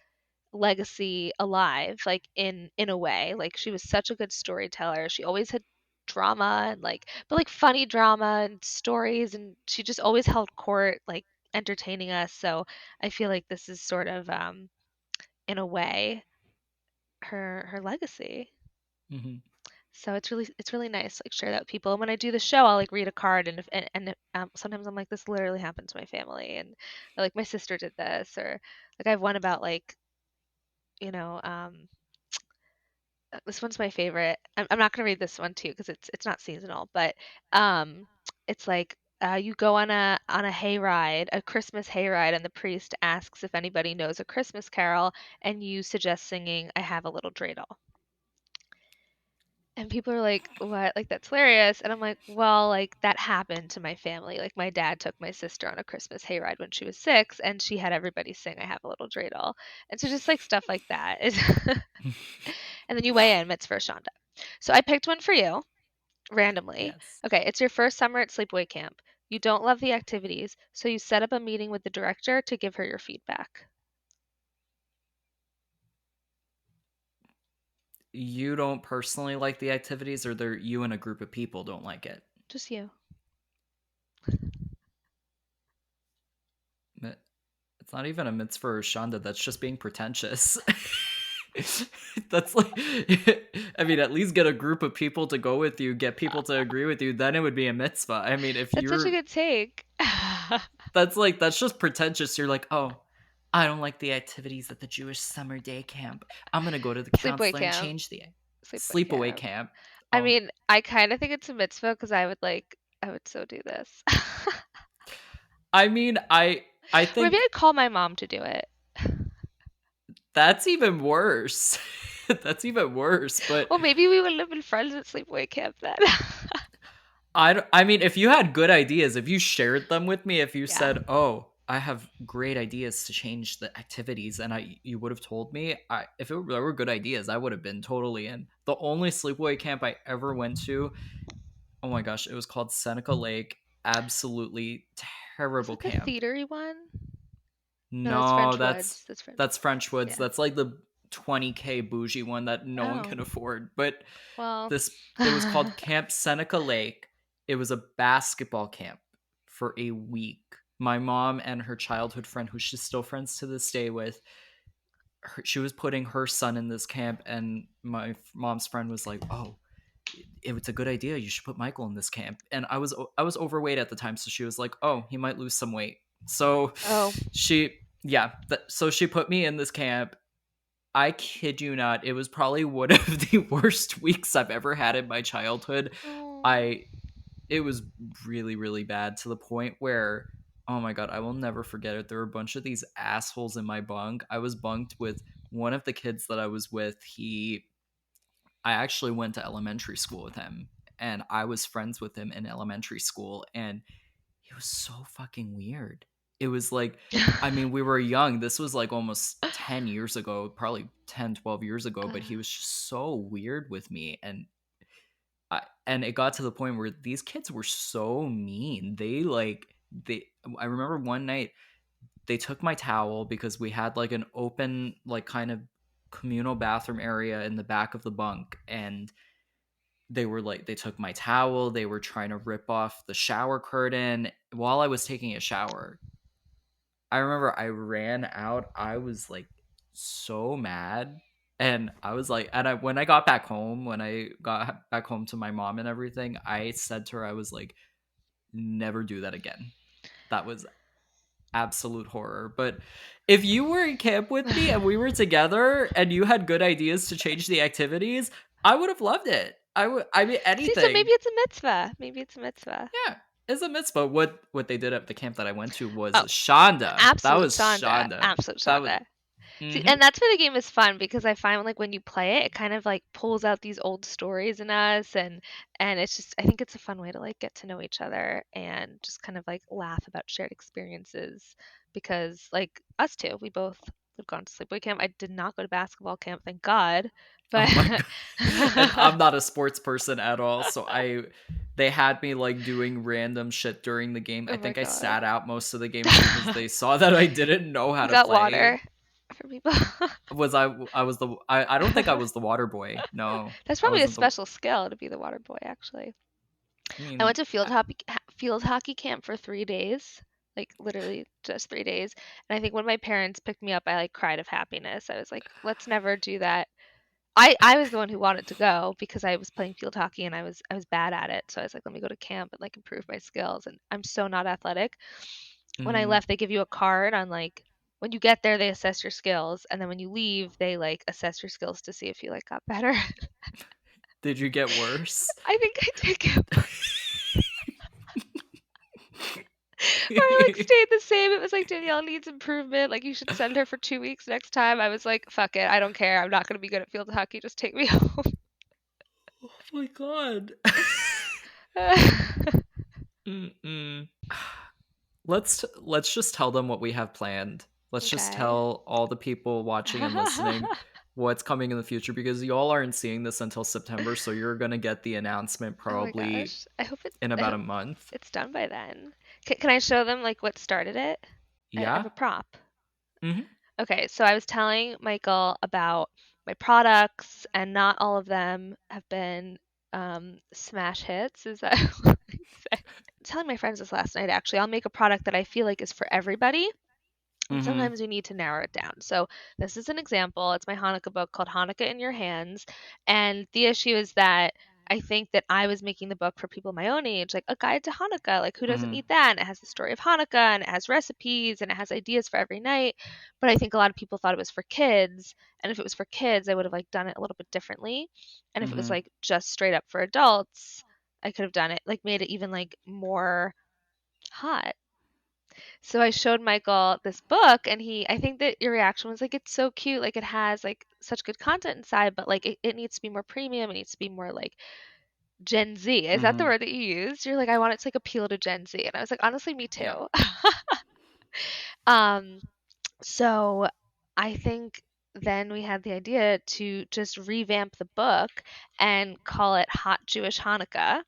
legacy alive, like in a way. Like she was such a good storyteller. She always had drama and like but like funny drama and stories, and she just always held court like entertaining us. So I feel like this is sort of in a way her legacy. mhm. So it's really nice to like share that with people. And when I do the show, I'll like read a card, and sometimes I'm like, this literally happened to my family, and or, like my sister did this, or like I have one about like you know, this one's my favorite. I'm not gonna read this one too because it's not seasonal, but um, it's like you go on a hayride, a Christmas hayride, and the priest asks if anybody knows a Christmas carol, and you suggest singing "I Have a Little Dreidel." And people are like, "What? Like that's hilarious." And I'm like, "Well, like that happened to my family. Like my dad took my sister on a Christmas hayride when she was 6 and she had everybody sing I have a little dreidel." And so just like stuff like that is and then you weigh in Mitzvah or Shonda. So I picked one for you randomly. Yes. Okay, it's your first summer at sleepaway camp. You don't love the activities, so you set up a meeting with the director to give her your feedback. You don't personally like the activities, or you and a group of people don't like it? Just you. It's not even a mitzvah or shanda. That's just being pretentious. That's like, I mean, at least get a group of people to go with you, get people to agree with you. Then it would be a mitzvah. I mean, if That's such a you're, good take. that's just pretentious. You're like, oh, I don't like the activities at the Jewish summer day camp. I'm gonna go to the Sleepaway counselor and camp. change the Sleepaway sleepaway camp. camp. I Oh, mean, I kind of think it's a mitzvah because I would so do this. I mean, I Or maybe think I'd call my mom to do it. that's even worse. That's even worse. But Well, maybe we would have been friends at sleepaway camp then. I mean, if you had good ideas, if you shared them with me, if you Yeah. said, "Oh, I have great ideas to change the activities," and you would have told me, if there were good ideas, I would have been totally in. The only sleepaway camp I ever went to, oh my gosh, it was called Seneca Lake. Absolutely Is terrible that the camp. theatery one? No, that's No, French Woods. That's French that's Woods. French Woods. Yeah. That's like the 20K bougie one that no one Oh, can afford. But well. this it was called Camp Seneca Lake. It was a basketball camp for a week. My mom and her childhood friend, who she's still friends to this day with, she was putting her son in this camp, and my mom's friend was like, "Oh, it's a good idea. You should put Michael in this camp." And I was overweight at the time, so she was like, "Oh, he might lose some weight." So Oh. she yeah, so she put me in this camp. I kid you not, it was probably one of the worst weeks I've ever had in my childhood. Oh. I It was really really bad, to the point where, oh my god, I will never forget it. There were a bunch of these assholes in my bunk. I was bunked with one of the kids that I was with. I actually went to elementary school with him, and I was friends with him in elementary school, and he was so fucking weird. It was like, I mean, we were young. This was like almost 10 years ago, probably 10, 12 years ago, but he was just so weird with me. And it got to the point where these kids were so mean. They I remember one night they took my towel, because we had like an open, like kind of communal bathroom area in the back of the bunk, and they took my towel. They were trying to rip off the shower curtain while I was taking a shower. I remember I ran out. I was like so mad. And I was like, and when I got back home, when I got back home to my mom and everything, I said to her, I was like, never do that again. That was absolute horror. But if you were in camp with me and we were together and you had good ideas to change the activities, I would have loved it. I mean, See, so maybe anything. it's a mitzvah. Maybe it's a mitzvah. Yeah, it's a mitzvah. What they did at the camp that I went to was Oh, Shanda. That absolute was Shandah. Shanda. Absolute That was. Shandah. See, Mm-hmm. and that's where the game is fun because I find like when you play it, it kind of like pulls out these old stories in us and it's just I think it's a fun way to like get to know each other and just kind of like laugh about shared experiences because like us two, we both have gone to sleepaway camp. I did not go to basketball camp, thank God. But Oh my god. And I'm not a sports person at all, so they had me like doing random shit during the game. I oh my think I God. sat out most of the games because they saw that I didn't know how You to got play. water for people. Was I was the I don't think I was the water boy. No. That's I probably a wasn't the special skill to be the water boy, actually. I I went mean, to field hockey camp for 3 days, like literally just 3 days. And I think when my parents picked me up, I like cried of happiness. I was like, let's never do that. I was the one who wanted to go because I was playing field hockey and I was bad at it. So I was like, let me go to camp and like improve my skills. And I'm so not athletic. When I mm, left, they give you a card on like when you get there, they assess your skills, and then when you leave, they like assess your skills to see if you like got better. Did you get worse? I think I did get or I like stayed the same. It was like Danielle needs improvement. Like you should send her for 2 weeks next time. I was like, fuck it, I don't care. I'm not gonna be good at field hockey. Just take me home. Oh my god. Mm-mm. Let's just tell them what we have planned. Let's just Okay. tell all the people watching and listening what's coming in the future because y'all aren't seeing this until September, so you're gonna get the announcement Oh my probably gosh. I hope in I about hope a month. it's done by then. Can I show them like what started it? I have Yeah. a prop. Mm-hmm. Okay, so I was telling Michael about my products, and not all of them have been smash hits. Is that what I say? Telling my friends this last night, actually. I'll make a product that I feel like is for everybody. And Mm-hmm. sometimes we need to narrow it down. So this is an example. It's my Hanukkah book called Hanukkah in Your Hands. And the issue is that I think that I was making the book for people my own age, like a guide to Hanukkah. Like who doesn't Mm-hmm. need that? And it has the story of Hanukkah and it has recipes and it has ideas for every night. But I think a lot of people thought it was for kids. And if it was for kids, I would have like done it a little bit differently. And if it was Mm-hmm. like just straight up for adults, I could have done it like made it even like more hot. So I showed Michael this book and I think that your reaction was like, it's so cute. Like it has like such good content inside, but like it needs to be more premium. It needs to be more like Gen Z. Is that the Mm-hmm. word that you used? You're like, I want it to like appeal to Gen Z. And I was like, honestly, me Yeah. too. um, so I think then we had the idea to just revamp the book and call it Hot Jewish Hanukkah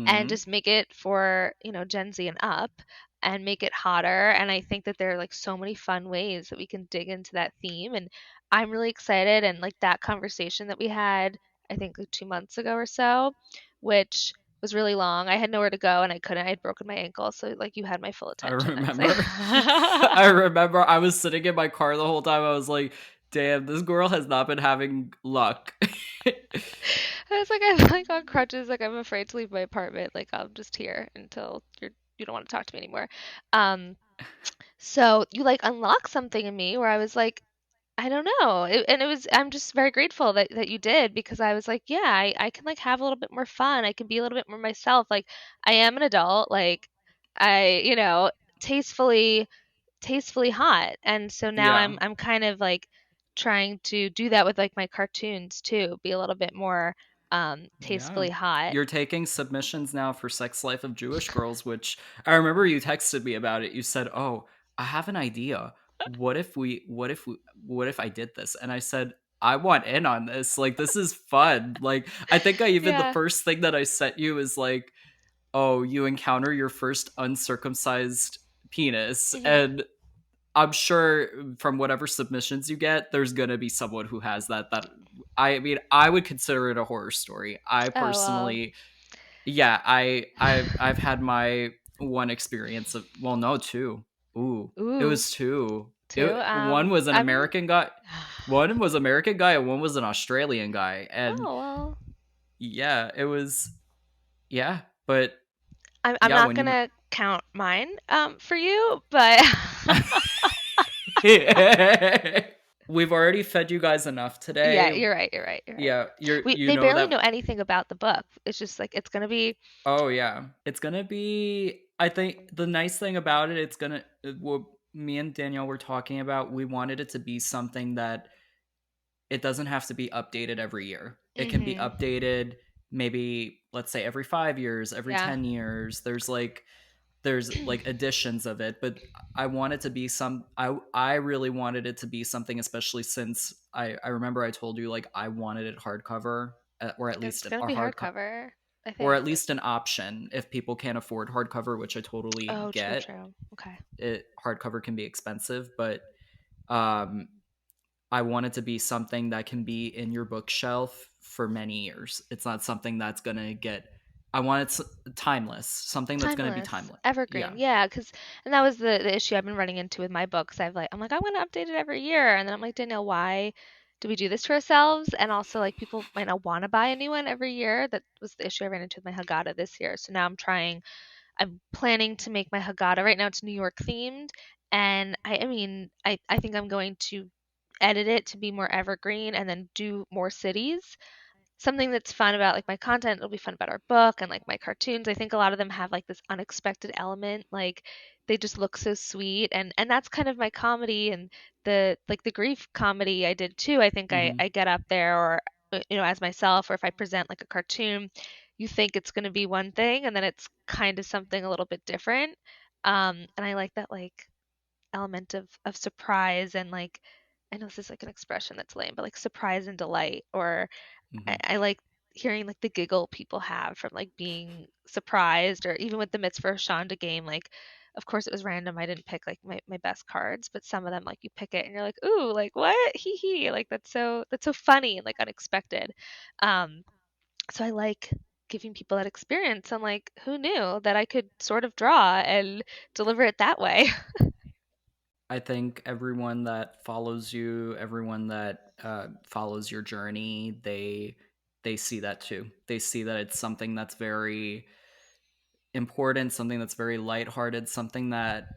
and Mm-hmm. just make it for, Gen Z and up and make it hotter. And I think that there are like so many fun ways that we can dig into that theme. And I'm really excited. And like that conversation that we had, I think like 2 months ago or so, which was really long. I had nowhere to go and I couldn't. I had broken my ankle. So like you had my full I attention. I was like, remember. I remember I was sitting in my car the whole time. I was like, damn, this girl has not been having luck. I was like, I'm like on crutches. Like I'm afraid to leave my apartment. Like I'm just here until you don't want to talk to me anymore. Um, So you like unlocked something in me where I was like, I don't know. And it was, I'm just very grateful that you did because I was like, yeah, I can like have a little bit more fun. I can be a little bit more myself. Like I am an adult. Like I, tastefully, tastefully hot. And so now Yeah. I'm kind of like trying to do that with like my cartoons too, be a little bit more Yeah. tastefully hot. You're taking submissions now for Sex Life of Jewish Girls, which I remember you texted me about it. You said, "Oh, I have an idea. What if I did this?" And I said, "I want in on this. Like this is fun." Like I think I even the Yeah. first thing that I sent you is like, "Oh, you encounter your first uncircumcised penis." Hmm. And I'm sure from whatever submissions you get, there's gonna be someone who has that. That I mean, I would consider it a horror story. I Oh, well. personally, yeah, I've had my one experience of well, no, two. Ooh, it Ooh, was two. too. One was an I'm American guy. One was American guy, and one was an Australian guy. And Oh, well. yeah, it was yeah, but I'm yeah, not when you gonna count mine for you, but we've already fed you guys enough yeah, today. you're right, you're right, you're right. Yeah, you They know barely know that. anything about the book. It's just like it's gonna be Oh yeah, it's gonna be. I think the nice thing about it, it's gonna. What me and Danielle were talking about, we wanted it to be something that it doesn't have to be updated every year. It can be Mhm. updated maybe let's say every 5 years, every Yeah. 10 years. There's like editions of it, but I want it to be I really wanted it to be something, especially since I remember I told you like I wanted it hardcover, or at least It's gonna a be hardcover, hardcover, I or at think. least an option if people can't afford hardcover, which I totally Oh, true, get. true. Okay. It hardcover can be expensive, but um I want it to be something that can be in your bookshelf for many years. It's not something that's going to get I want it timeless, something that's going to be Timeless, timeless. evergreen. Yeah. Yeah, because and that was the issue I've been running into with my books. I'm like, I want to update it every year. And then I'm like, Danielle, why do we do this to ourselves? And also like people might not want to buy a new one every year. That was the issue I ran into with my Haggadah this year. So now I'm planning to make my Haggadah. Right now it's New York themed. And I mean, I think I'm going to edit it to be more evergreen and then do more cities. Something that's fun about like my content, it'll be fun about our book and like my cartoons. I think a lot of them have like this unexpected element, like they just look so sweet, and that's kind of my comedy, and the like the grief comedy I did too. I think Mm-hmm. I get up there, or as myself, or if I present like a cartoon, you think it's going to be one thing and then it's kind of something a little bit different. And I like that like element of surprise, and like I know this is like an expression that's lame, but like surprise and delight, or Mm-hmm. I like hearing like the giggle people have from like being surprised, or even with the Mitzvah Shandah game, like of course it was random. I didn't pick like my best cards, but some of them like you pick it and you're like, ooh, like what? Hee hee. Like that's so funny and like unexpected. Um, so I like giving people that experience. I'm like, who knew that I could sort of draw and deliver it that way? I think everyone that follows you, everyone that follows your journey, they see that too. They see that it's something that's very important, something that's very lighthearted, something that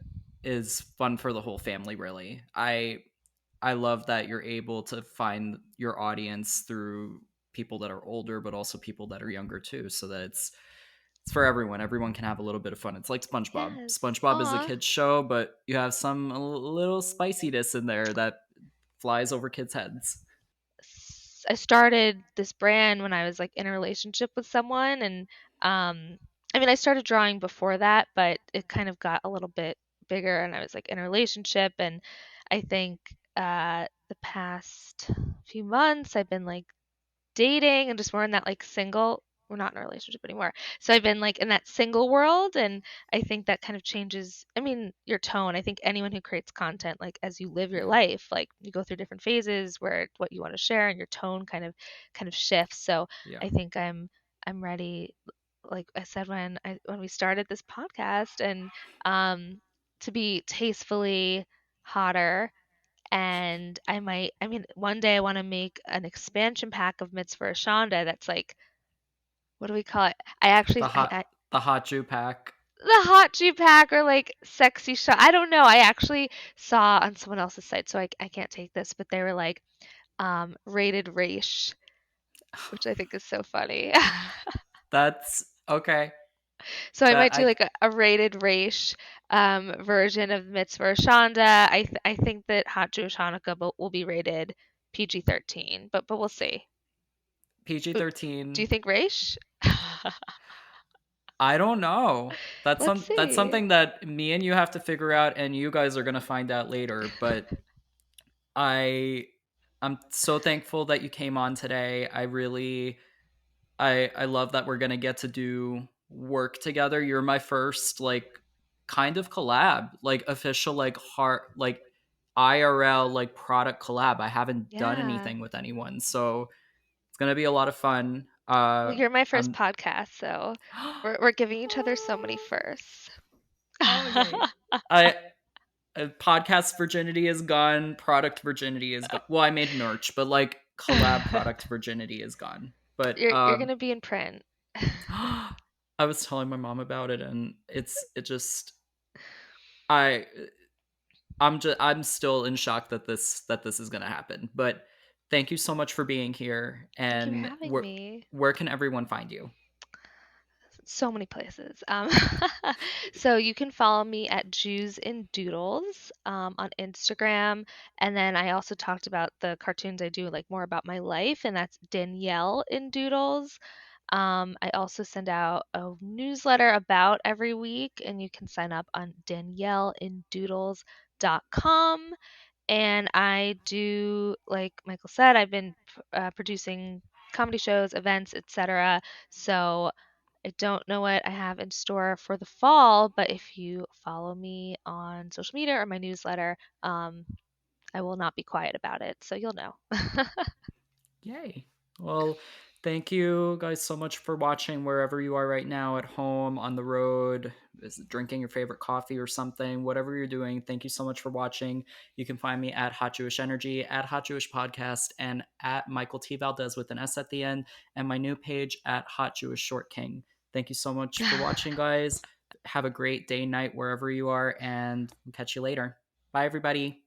is fun for the whole family. Really, I love that you're able to find your audience through people that are older, but also people that are younger too, so that it's for everyone. Everyone can have a little bit of fun. It's like SpongeBob. Yes. SpongeBob is a Aw. kids show, but you have some a little spiciness in there that flies over kids' heads. I started this brand when I was like in a relationship with someone, and um I mean I started drawing before that, but it kind of got a little bit bigger and I was like in a relationship, and I think the past few months I've been like dating and just more in that like single, we're not in a relationship anymore. So I've been like in that single world, and I think that kind of changes, I mean, your tone. I think anyone who creates content, like as you live your Yeah, life, like you go through different phases where what you want to share and your tone kind of shifts. So yeah. I think I'm ready, like I said when we started this podcast, and um to be tastefully hotter. And I mean, one day I want to make an expansion pack of Mitzvah Shonda that's like, what do we call it? The I hot Jew pack. the hot Jew pack, or like sexy shot. I don't know. I actually saw on someone else's site, so I can't take this, but they were like, rated race, which I think is so funny. That's okay. So I That might do I like a rated race version of Mitzvah Shonda. I think that Hot Jewish Hanukkah will be rated PG-13, but we'll see. PG Do you 13. think race? I don't know. Let's That's see. something that me and you have to figure out, and you guys are gonna find out later. But I I'm so thankful that you came on today. I love that we're gonna get to do work together. You're my first like kind of collab, like official like heart like IRL like product collab. I haven't done Yeah. anything with anyone, so it's gonna be a lot of fun. Well, you're my first I'm podcast, so we're giving each other so many firsts. oh yay! I podcast virginity is gone. Product virginity is gone. Well, I made merch, but like collab product virginity is gone. But You're gonna be in print. I was telling my mom about it, and it just I I'm still in shock that this is gonna happen. But thank you so much for being here. Thank you for And having me. where can everyone find you? So many places. So you can follow me at Jews in Doodles on Instagram, and then I also talked about the cartoons I do, like more about my life, and that's Danielle in Doodles. I also send out a newsletter about every week, and you can sign up on danielleindoodles.com. And I do, like Michael said, I've been producing comedy shows, events, etc. So I don't know what I have in store for the fall, but if you follow me on social media or my newsletter, I will not be quiet about it, so you'll know. Yay. Well, thank you guys so much for watching wherever you are right now, at home, on the road, drinking your favorite coffee or something, whatever you're doing. Thank you so much for watching. You can find me at Hot Jewish Energy, at Hot Jewish Podcast, and at Michael T. Valdes with an S at the end, and my new page at Hot Jewish Short King. Thank you so much for watching, guys. Have a great day, night, wherever you are, and we'll catch you later. Bye, everybody.